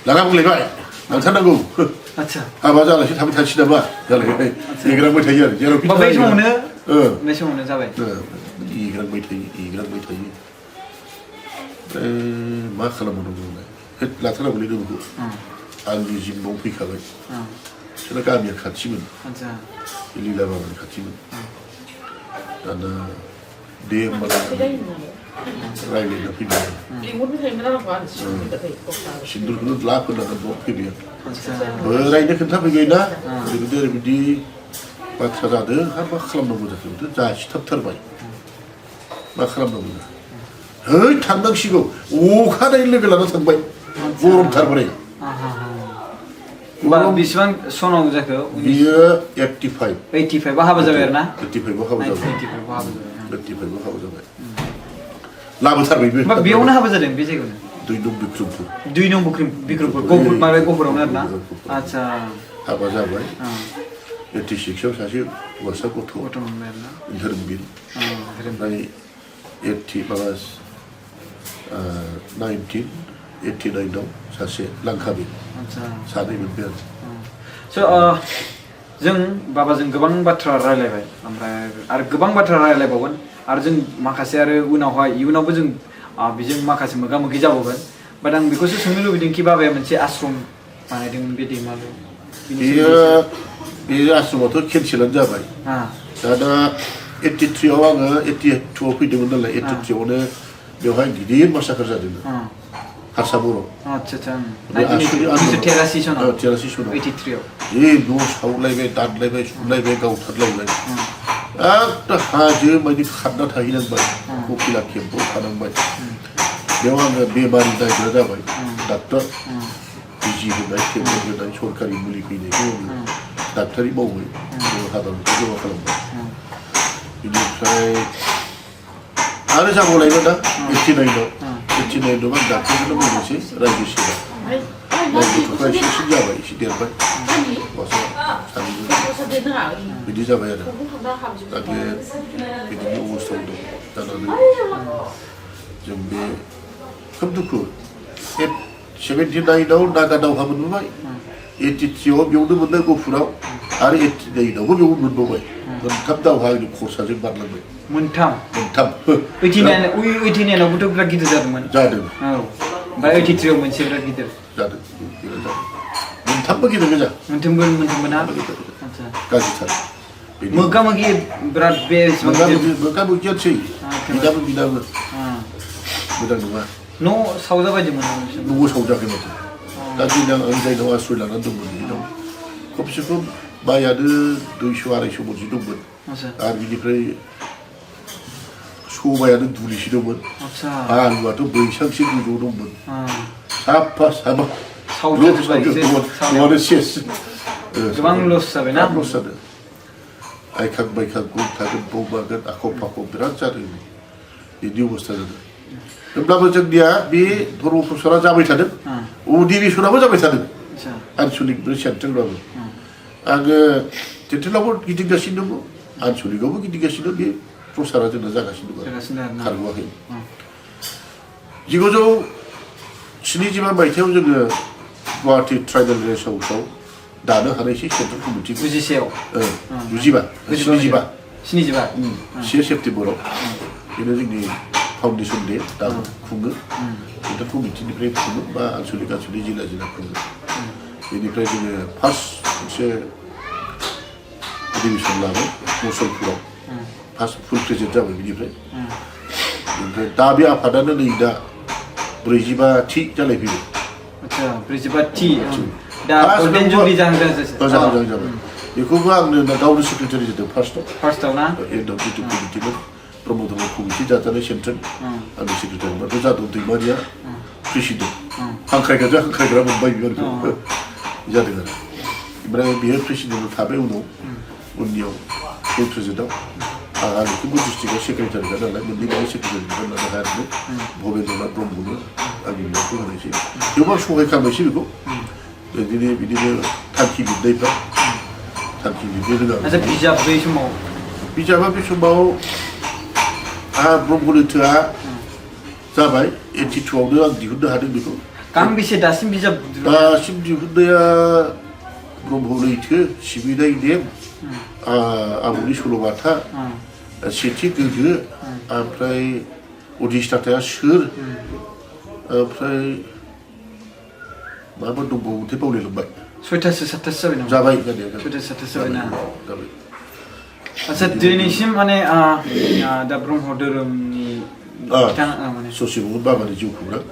लाङा बुंलायबाय लांथारनांगौ हाबा जालासो थाबाय थानोसै नामा जालायबाय एग्रांबाय थायो आरो जेरावखि बे समावनो जाबाय एग्रांबाय थायो मा खालामबावनांगौ लाथारनांगौलै नोंखौ आंनि जिम्माव फैखाबाय बिसोरना गामिया खाथिमोन लीला बाबानि खाथिमोन दाना दे होमबालाय रायज्लायना फैबाय सिन्दुरखौनो ला फोननानै बाव फैबाय आं बोरायनो खोन्थाफैबायना ओरैबायदि ओरैबायदि बाथ्रा जादों आरो मा खालामनांगौ जाखो जासिथाबथारबाय मा खालामनांगौ है थांनांसिगौ अखानायै लोगो लाना थांबाय गरमथारबाय बेसेबां सनाव जाखो बियो 85 हाबा जाबाय आरो ना 85 हाबा जाबाय लाबोथारबायबो बेयावनो हाबा जादों बे जायगायावनो 2 नं बिक्रमपुर 2 नं बिक्रमपुर गहपुरावनो आरो ना आच्छा हाबा जाबाय 86आव सासे हौवासा गथ' मोनबाय आरो ना धोरोमबिर ओमफ्राय 1989आव सासे लांखाबि सानै मोनबाय आरो जों बाबाजों गोबां बाथ्रा रायलायबाय ओमफ्राय आरो गोबां बाथ्रा रायलायबावगोन आरो जों माखासे आरो इयुनावबो जों बेजों माखासे मोगा मोगि जाबावगोन बाट आं बेखौसो सोंनो लुबैदों कि बाबाया मोनसे आश्रम बानायदोंमोन बे दैमालु बे आश्रमाथ' केन्सेलानो जाबाय दा 83आव आङो 82आव फैदोंमोन नालाय 83आवनो बेवहाय गिदिर मासाकार जादोंमोन हारसा बर' जि न' सावलायबाय दानलायबाय सुलायबाय गावथारलायबाय एकदम हाजो बायदि खारना थाहैनांबाय कपिला केम्पआव थानांबाय बेयाव आङो बेमारि नायग्रा जाबाय डाक्टर बिजि होनाय टेबलेट होनाय सरकारि मुलि फैनायखौ आङो डाक्टारि मावबाय हादारखौ जमा खालामबाय बेनिफ्राय आरो जाबावलायबाय दा 89आव आं डाक्टारखौनो मावनोसै रायजो सेवा गथ'फ्रा एसे जाबाय एसे देरबाय बिदि जाबाय आरो दा बे बिदिनो अबस्थायाव दं जानानै जों बे खोब दुखु 79आव नागा दावहा मोनबोबाय 83आव बेयावनो मोनबाय गहपुराव आरो 89आवबो बेयावनो मोनबावबाय मोनथाम दावहा आंनि खरसाजों बारलांबाय मोनथाम 89आवबोथ' बिराद गिदिर जादोंमोन ओमफ्राय 83आव मोनसे बिराद गिदिर जादों मोनथामबो गिदिर गोजा मोनथामबो ना गाज्रिथार मोगा मोगि बिराद मोगा मोगियानोसै बिदाबो मोजां नङा न' सावजाबायदोंमोन न'आव सावजाखै माथो दा दिनै आं जायनाव आश्रय लानानै दंमोन बेनाव खमसे खम माइयानो 200-250 मनसो दंमोन आरो बिनिफ्राय सबायानो दुलिसे दंमोन आलुआथ' बैसांसे गोजौ दंमोन साफा साफा न'आनो सेस गोबां लस जाबायना लस जादों आइखां बायखां गम थागोन बमागोन आखाव फाखाव बिराद जादों बिदि अबस्था जादों होमब्लाबो जोंनिया बे धर्म प्रसारा जाबाय थादों अधिवेशनाबो जाबाय थादों आनसलिक सेन्ट्रेलबाबो आङो टेन्टेलावबो गिदिंगासिनो दङ आनसलिकआवबो गिदिंगासिनो बे प्रसारा जोंना जागासिनो दङ खारग'वाखै 1975 मायथाइयाव जोङो गुवाहाटि ट्राइबेल रेस्ट हाउसआव दानो हानायसै सेन्ट्रेल कमिटि 7 सेप्तेम्बराव बेनो जोंनि फाउन्डेसन डे दाबो खुङो सेन्ट्रेल कमिटिनिफ्राय खुङो बा आनसलिक जिल्ला खुङो बेनिफ्राय जोङो फार्स्ट मोनसे अधिवेशन लाबाय मुसलपुराव फार्स्ट फुल प्रेजेन्ट जाबाय बेनिफ्राय ओमफ्राय दा बे आफादानो नै दा 45 जालायफैबाय आच्छा 45 दा गोल्डेन जुबली जाहां जाबाय बेखौबो आंनो गावनो सेक्रेटारि जादों फार्स्टआव ना एकदम जितु कमिटिनो प्रमद कमिटि जाजानाय सेन्ट्रेल आंनि सेक्रेटारि माथो जादों दैमारिया प्रेसिडेन्ट हांख्रायग्रा मोनबाय बेखौ जादों आरो ओमफ्राय बेयो प्रेसिडेन्टआव थाबाय उननियाव फुल प्रेजेन्टआव आं बेखौबो डिस्ट्रिक्टआव सेक्रेटारिखा नालाय मोननै सेक्रेटारि लानो हायाखै भबेन्द्रनाथ ब्रह्मनो आंनि बिनायखौ होनायसै गोबां सहाय खालामनायसै बेखौ बिदिनो थांखि लिरनायफ्रा थांखि लिरनो रोङा बिजाबा बे समाव आंहा ब्रह्म लैथोआ जाबाय 82आवनो आं दिहुननो हादों बेखौ गांबेसे दासिम दिहुननाया ब्रह्म लैथो सिबिनाय नेम आमुनि सल'बाथा सेथि गोगो ओमफ्राय अधिष्ठाताया सोर ओमफ्राय माबा दंबावोथाय बावलायलांबाय 6थासो 7थासो जाबाय जाबाय आच्छा दिनैसिम माने दा ब्रह्म धोरोमनि माने ससिमोहन बाबानि जिउ खौरां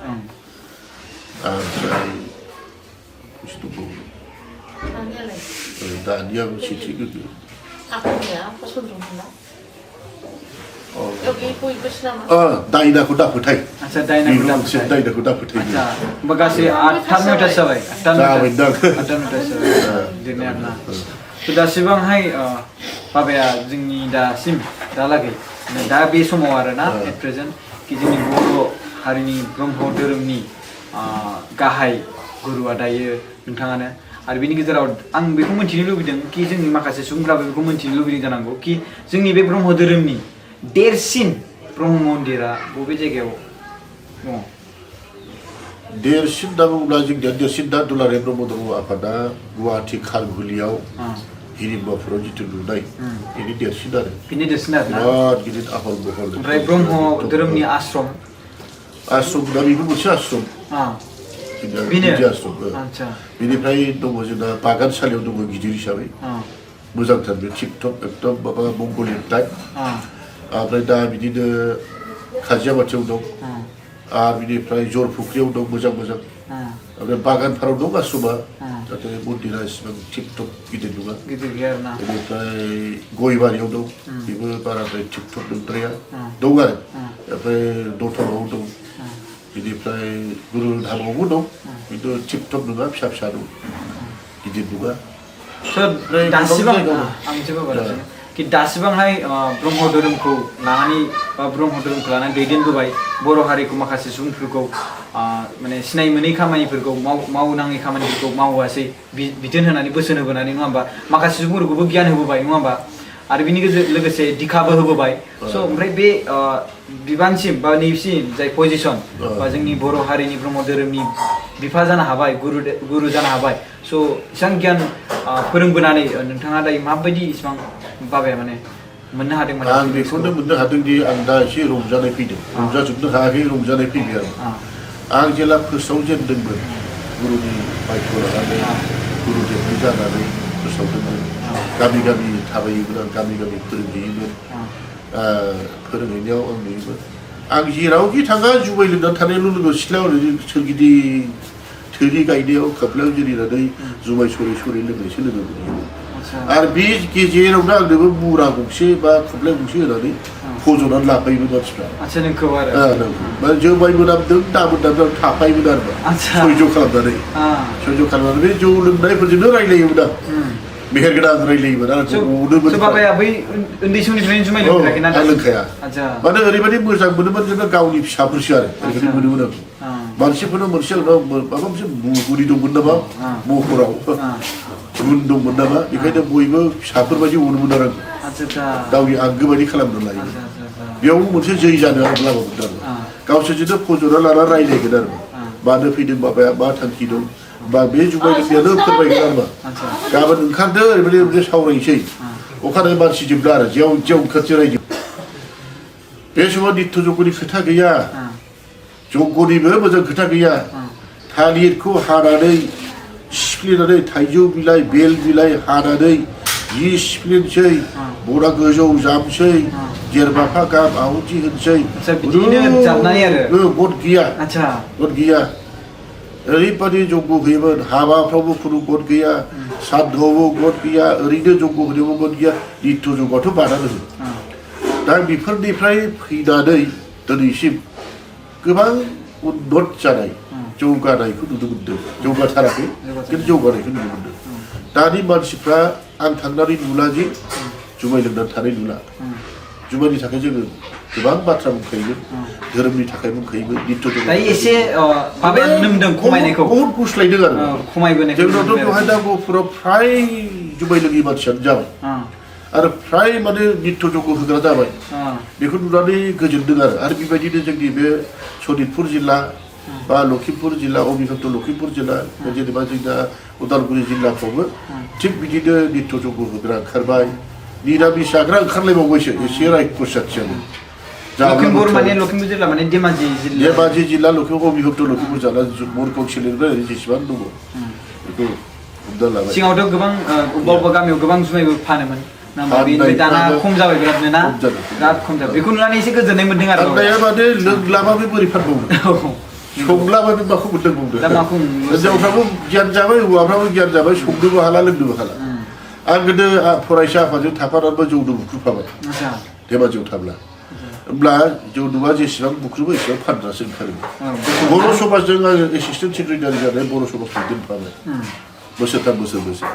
ओमफ्राय दानिया सेथि गोगो दायनाखौ दाफोथाय दायनाखौ दाफोथाय गासै 8-9थासो जाबाय लिरनाय आरोना दासिबांहाय बाबाया जोंनि दालागै दा बे समाव आरोना एट प्रेजेन्ट कि जोंनि बर' हारिनि ब्रह्म धोरोमनि गाहाय गुरुआ दायो नोंथाङानो आरो बेनि गेजेराव आं बेखौ मिथिनो लुबैदों कि जोंनि माखासे सुबुंफ्राबो बेखौ मिथिनो लुबैदों जानांगौ कि जोंनि बे ब्रह्म धोरोमनि देरसिन ब्रह्म मन्दिरा बबे जायगायाव दङ देरसिन दा बुङोब्ला जोंनिया देरसिन दा दुलाराय ब्रह्म धर्म आफादा गुवाहाटि खारगुलियाव हिरिम्बाफोराव जिथु लुनाय बेनि देरसिन आरो बिराद गिदिर आहल बहल ओमफ्राय ब्रह्म धोरोमनि आश्रम दा बेबो मोनसे आश्रम बेनिफ्राय दङ जोंना बागानसालियाव दङ गिदिर हिसाबै मोजांथार बे टिपटप एकदम माबा मंगलियान टाइप ओमफ्राय दा बिदिनो खाजियाबाथियाव दं आरो बिनिफ्राय जरफुख्रियाव दं मोजां ओमफ्राय बागानफोराव दं आश्रमा जाहाथे मन्दिरा इसिबां टिपटप गिदिर नङा बेनिफ्राय गयबारियाव दं बेबो बाराद्राय टिपटप नंद्राया दं आरो ओमफ्राय दतमाव दं बिनिफ्राय गुरु धामावबो दं खिन्थु टिपटप नङा फिसा दं गिदिर नङा दासिबांहाय ब्रह्म धोरोमखौ लानानै दैदेनबोबाय बर' हारिखौ माखासे सुबुंफोरखौ माने सिनाय मोनै खामानिफोरखौ मावनाङै खामानिफोरखौ मावआसै बिथोन होनानै बोसोन होबोनानै नङा होमबा माखासे सुबुंफोरखौबो गियान होबोबाय नङा होमबा आरो बिनि लोगोसे दिखाबो होबोबाय स' ओमफ्राय बे बिबानसिम बा नैसिम जाय पजिसन बा जोंनि बर' हारिनि ब्रह्म धोरोमनि बिफा जानो हाबाय गुरु जानो हाबाय स' इसेबां गियान फोरोंबोनानै नोंथाङा दायो माबायदि इसिबां बाबाया माने मोननो हादोंमोन आं बेखौनो मोननो हादोंदि आं दा एसे रंजानाय फैदों रंजाजोबनो हायाखै रंजानाय फैबाय आं जेला फोसाव जेनदोंमोन गुरुनि बायथ' लानानै गुरुदेबनि जानानै फोसावदोंमोन गामि थाबायोमोन आं गामि फोरोंहैयोमोन फोरोंहैनायाव आं नुयोमोन आं जेरावखि थाङा जुमाय लोंनानै थानाय लोगो सिथ्लायाव सोरगिदिं थोरि गायनायाव खामफ्लायाव जिरायनानै जुमाय सरै लोंनायसो लोगो मोनहैयोमोन आरो बे गेजेरावनो आंनोबो मुरा गंसे बा खामफ्लाय गंसे होनानै फज'नानै लाफायोमोन मानसिफ्रा जुमाय मोनामदों दा मोनामदों थाफायोमोन आरो सयज' खालामनानै बे जौ लोंनायफोरजोंनो रायलायोमोन आं मेहेरगोनां रायलायोमोन आरो अनोमोन बाबाया बै उन्दै समनिफ्रायनो जुमाय लोंफेराखै ना आं लोंखाया आतसा माने ओरैबायदि मोजां मोनोमोन जेनेबा गावनि फिसाफोरसो आरो ओरैबायदि मोनोमोन आं मानसिफोरनाव मोनसे माबा मोनसे गुरि दंमोन नामा महराव गुन दंमोन नामा बेखायनो बयबो फिसाफोरबायदि अनोमोन आरो गावनि आंगो बायदि खालामनो लायोमोन बेयाव मोनसे जै जानो आं लामामोन आरो गावसोरजोंनो फज'ना लाना रायलायगोन आरो मानो फैदों बाबाया मा थांखि दं बा बे जुमाय लोंनायानो फोरमायगोन आरो मा गाबोन ओंखारदो ओरैबायदि सावरायनोसै अखानायै मानसि जोबला आरो जेव जेव ओंखारसै रायजो बे समाव नित्य जगनि खोथा गैया जगनिबो मोजां खोथा गैया थालिरखौ हानानै सिफ्लेनानै थाइजौ बिलाइ बेल बिलाइ हानानै जि सिफ्लेनोसै बरा गोजौ जामसै जेरबाफा गाहाम आहुति होनसै गद गैया गद गैया ओरैबायदि जग्ग होयोमोन हाबाफ्रावबो खुनु गद गैया साद्धआवबो गद गैया ओरैनो जग्ग होनायावबो गद गैया नित्य जगआथ' बादानो हो दा बेफोरनिफ्राय फैनानै दिनैसिम गोबां उन्नत जानाय जौगानायखौ नुनो मोनदों जौगाथाराखै खिन्थु जौगानायखौ नुनो मोनदों दानि मानसिफ्रा आं थांनानै नुला जे जुमाय लोंनानै थानाय नुला जुमायनि थाखाय जोङो गोबां बाथ्रा बुंखायोमोन धोरोमनि थाखाय बुंखायोमोन नित्य एसे माबाया नुनो मोनदों खमायनायखौ बहुद गुस्लायदों आरो खमायबोनायखौ जोंनावथ' बेवहाय दा गहपुराव फ्राय जुमाय लोङि मानसियानो जाबाय आरो फ्राय माने नित्य जग्ग होग्रा जाबाय बेखौ नुनानै गोजोनदों आरो बेबायदिनो जोंनि बे सनितपुर जिल्ला बा लखिमपुर जिल्ला अबिभक्त लखिमपुर जिल्ला जेनेबा जोंना उदालगुरि जिल्लाफ्रावबो थिग बिदिनो नित्य जग्ग होग्रा ओंखारबाय निरामिस जाग्रा ओंखारलायबावबायसो एसे रायख'साथियानो लखिमपुर जिल्ला माने धेमाजि जिल्ला लखिमपुर अबिभक्त लखिमपुर जिल्ला मुरखं सोलिनाय जेसेबां दङ बेखौ हमना लाबाय सिगाङावथ' गोबां अबेबा गामियाव गोबां जुमायबो फानोमोन दाना खम जाबाय बिरादनो ना बिराद खम जाबाय बेखौ नुनानै एसे गोजोननाय मोनदों आरो फाननाया माने लोंलाबाबो बोरै फानबावनो संलाबाबो माखौ मोनदों बुंदों हिनजावफ्राबो गियान जाबाय हौवाफ्राबो गियान जाबाय संनोबो हाला लोंनोबो हाला आं गोदो फरायसा आफादजों थाफानानैबो जौदो बुख्रुबफाबाय धेमाजियाव थाब्ला होमब्ला जौदुआ जेसेबां बुख्रुबो एसेबां फानग्रासो ओंखारोमोन बर' समाजजों आङो एसिस्टेन्ट सेक्रेटारि जानाय बर' समाजखौ दोनफाबाय बोसोरथाम बोसोरब्रैसो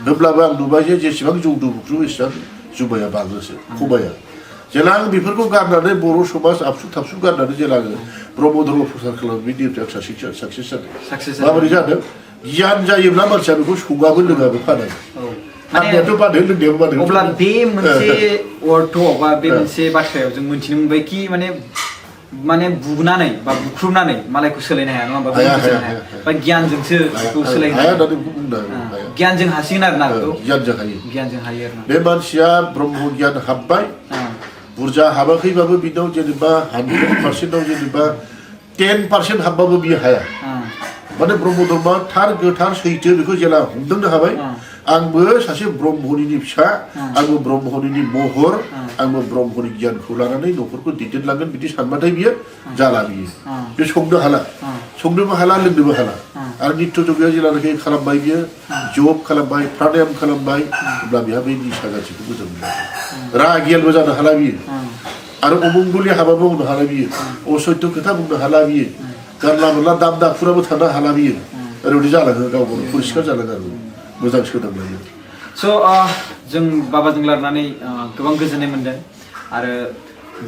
होमब्लाबो आं नुबाय जे जेसेबां जौदो बुख्रुबो एसेबां जुमाया बाङोसो खमाया जेला आं बेफोरखौ गारनानै बर' समाज आबसु थाबसु गारनानै जेला आङो ब्रह्म धर्म प्रसार खालामो बे डिउटिया साक्सेस जादों माबोरै जादों गियान जायोब्ला मानसिया बेखौ सङाबो लोङाबो फानाङो अब्ला बे मोनसे अर्थआव बा बे मोनसे बाथ्रायाव जों मोनथिनो मोनबाय कि माने बुनानै बा बुख्रुबनानै मालायखौ सोलायनो हाया नङा होमबा बा गियानजोंसो बेखौ सोलायनो हाया गियानजों हासिगोन आरो ना गियानजों हायो आरो बे मानसिया ब्रह्म गियान हाबबाय बुरजा हाबाखैबाबो बिनाव जेनेबा 100% जेनेबा 10% हाबबाबो बियो हाया माने ब्रह्म धर्मआ थार गोथार सैथो बेखौ जेला हमदांनो हाबाय आंबो सासे ब्रह्मनिनि फिसा आंबो ब्रह्मनिनि महर आंबो ब्रह्मनि गियानखौ लानानै न'खरखौ दैदेनलांगोन बिदि सानबाथाय बियो जाला बियो बे संनो हाला संनोबो हाला लोंनोबो हाला आरो नित्य जग्गया जेलानाखि खालामबाय बियो जब खालामबाय प्राणायाम खालामबाय अब्ला बेहा बे निसा गासैखौ मोजां मोनबाय रागियालबो जानो हाला बियो आरो अमंगलि हाबा मावनो हाला बियो असत्य खोथा बुंनो हाला बियो जानला मोनला दाम दाखुराबो थानो हाला बियो ओरैबायदि जालाङो गाव गावनो परिस्कार जालाङो आरो मोजां सोदांलायो स' जों बाबाजों रायलायनानै गोबां गोजोननाय मोनदों आरो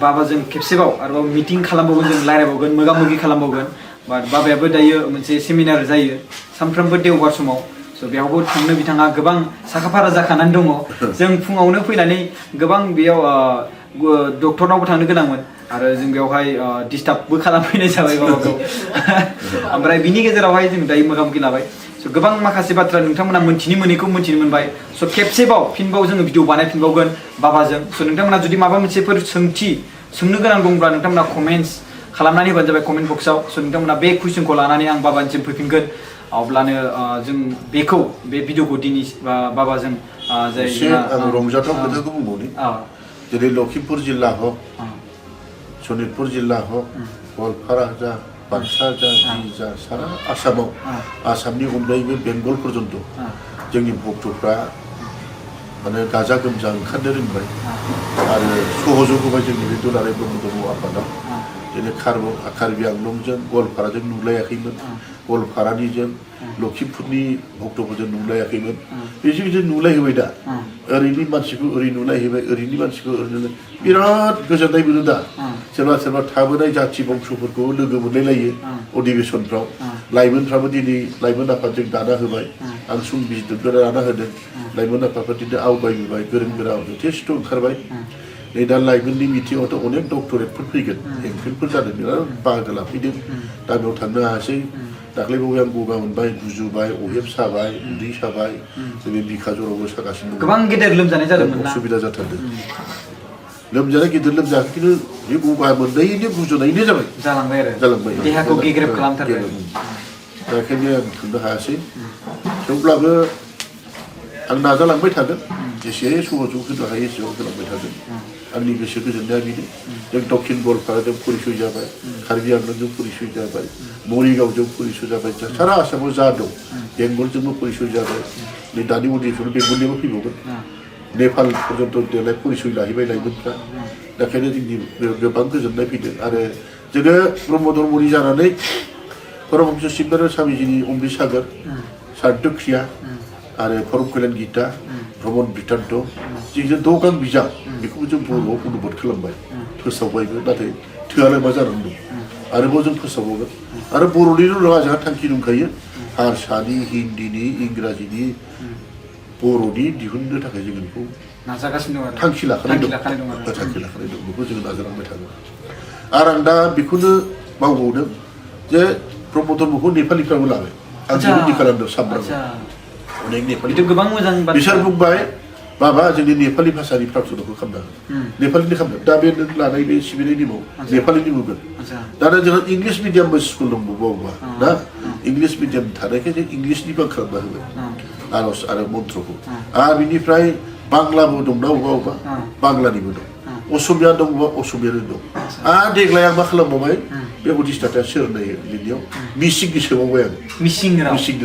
बाबाजों खेबसेबाव आरोबाव मिटिं खालामबावगोन जों रायलायबावगोन मोगा मोगि खालामबावगोन बाट बाबायाबो दायो मोनसे सेमिनार जायो सानफ्रोमबो देवबार समाव स' बेयावबो थांनो बिथाङा गोबां साखाफारा जाखानानै दङ जों फुङावनो फैनानै गोबां बेयाव डक्टरनावबो थांनो गोनांमोन आरो जों बेवहाय डिस्टार्बबो खालामफैनाय जाबाय बाबाखौ ओमफ्राय बिनि गेजेरावहाय जों दायो मोगा मोगि लाबाय स' गोबां माखासे बाथ्रा नोंथांमोना मोनथिनो मोनैखौ मोनथिनो मोनबाय स' खेबसेबाव फिनबाव जोङो भिडिअ बानायफिनबावगोन बाबाजों स' नोंथांमोना जुदि माबा मोनसेफोर सोंनो गोनां दंब्ला नोंथांमोना कमेन्ट्स खालामनानै होबानो जाबाय कमेन्ट बक्सआव स' नोंथांमोना बे कुइसनखौ लानानै आं बाबानिसिम फैफिनगोन अब्लानो जों बेखौ बे भिडिअखौ दिनै बाबाजों जाय रंजाथाव खोथाखौ बुंबावनि जेरै लखिमपुर जिल्ला हक सनितपुर जिल्ला हक गवालपारा जा बाक्सा जा सारा आसामाव आसामनि अनगायैबो बेंगल पर्यन्त जोंनि भक्तफ्रा माने गाजा गोमजा ओंखारनो रोंबाय आरो सहयोग होबाय जोंनि बे दुलाराय ब्रह्म धर्म आफादाव जेरै कार्बि आंलंजों गवालपाराजों नुलायाखैमोन गवालपारानिजों लखिमपुरनि भक्तफोरजों नुलायाखैमोन बिदि नुलायहोबाय दा ओरैनि मानसिखौ ओरै नुलायहोबाय ओरैनि मानसिखौ ओरै बिराद गोजोननाय मोनो दा सोरबा सोरबा थाबोनाय जाथि बंस'फोरखौ लोगो मोनलायलायो अधिवेशनफ्राव लाइमोनफ्राबो दिनै लाइमोन आफादजों दाना होबाय आं संबिजिरबो दाना होदों लाइमोन आफादफोर दिनै आवगायबोबाय गोरों गोरा जथेस्थ' ओंखारबाय नै दा लाइमोननि मिथिङावथ' अनेक डक्टरेटफोर फैगोन एमफिलफोर जादों बिराद बाहागो लाफैदों दा बेयाव थांनो हायासै दाख्लैबावै आं गगा मोनबाय गुजुबाय अहेब साबाय उदै साबाय जोंनि बिखा जरावबो सागासिनो दं गोबां गेदेर लोमजानाय जादोंमोन ना असुबिदा जाथारदों लोमजानाय गिदिर लोमजायाखै खिन्थु बे गगा मोननायनि गुजुनायनो जाबाय जालांबाय देहाखौ गेग्रेब खालामथारबाय दा ओंखायनो आं थांनो हायासै थेवब्लाबो आं नाजालांबाय थागोन जेसे सहजों होनो हायो एसेबां होलांबाय थागोन आंनि गोसो गोजोननाया बेनो जों दक्षिण गवालपाराजों परिचय जाबाय कार्बि आंलंजों परिचय जाबाय मरिगावजों परिचय जाबाय सारा आसामाव जा दं बेंगलजोंबो परिचय जाबाय नै दानि उन्दैफोर बेंगलनिबो फैबावगोन नेपाल पर्यन्त देलाय परिचय लाहैबाय लाइमोनफ्रा दा ओंखायनो जोंनि गोबां गोजोननाय फैदों आरो जोङो ब्रह्म धर्मनि जानानै परमहंस शिबनाथ स्वामीजिनि अमृत सागर सार्दक्रिया आरो परम कल्याण गीता भ्रमण बृत्तान्त जों दगां बिजाब बेखौबो जों बर'आव अनुबाद खालामबाय फोसावबायबो नाथाय थोआलाय मा जानानै दं आरोबाव जों फोसावबावगोन आरो बर'निल' नङा जोंहा थांखि दंखायो हारसानि हिन्दीनि इंराजिनि बर'नि दिहुननो थाखाय जों बेखौ नाजागासिनो दं थांखि लाखानाय दं बेखौ जों नाजालांबाय थागोन आरो आं दा बेखौनो मावबावदों जे ब्रह्म धर्मखौ नेपालिफ्राबो लाबाय आं बेबायदि खालामदों सामब्राम अनेक नेपालि गोबां मोजां बिसोर बुंबाय बाबा जोंनि नेपालि भाषानि प्रार्थनाखौ खालामनो नेपालिनि खालामदों दा बे नों लानाय बे सिबिनाय निमाव नेपालिनि बुंगोन दाना जोंहा इंलिस मिडियामबो स्कुल दं बबेबा ना इंलिस मिडियाम थानायखाय जों इंलिसनिबो खालामना होबाय आर'ज आरो मन्त्रखौ आरो बिनिफ्राय बांलाबो दंना अबेबा बांलानिबो दं असमिया दं बबेबा असमियानि दं आरो देग्लाय आं मा खालामबावबाय बे उदिस्ताया सोरनाय लिरनायाव मिसिंनि सोबावबाय आं मिसिं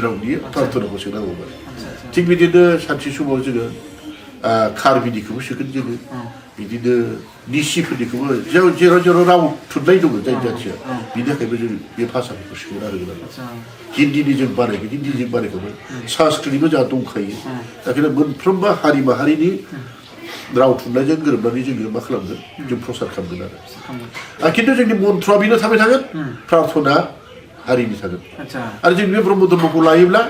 रावनि प्रार्थनाखौ सोनांगौबाय थिग बिदिनो सानसे समाव जोङो कार्बिनिखौबो सोगोन जोङो बिदिनो निसिफोरनिखौबो जेराव जेराव राव थुनलाइ दङ जाय जाथिया बिनि थाखायबो जों बे भाषाफोरखौ सोना होगोन आरो हिन्दीनि जों बानायगोन हिन्दीजों बानायगौमोन संस्कृतनिबो जोंहा दंखायो दा ओंखायनो मोनफ्रोमबो हारि माहारिनि राव थुनलाइजों गोरोबनानै जोङो मा खालामगोन जों प्रसार खालामगोन आरो खिन्थु जोंनि मन्त्रआ बेनो थाबाय थागोन प्रार्थना हारिनि थागोन आरो जों बे ब्रह्म धर्मखौ लायोब्ला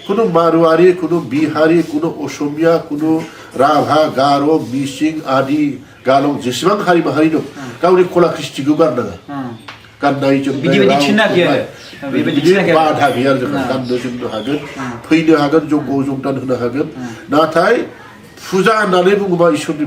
कुनु मारुवारि कुनु बिहारि कुनु असमिया कुनु राभा गार' मिसिं आदि गालं जेसेबां हारि माहारि दं गावनि कला कृष्टिखौ गारनाङा गाननाय जोमनाय बिदि बाधा गैया जोंहा गाननो जोमनो हागोन फैनो हागोन जग' जगदान होनो हागोन नाथाय फुजा होननानै बुङोबा इसोरनि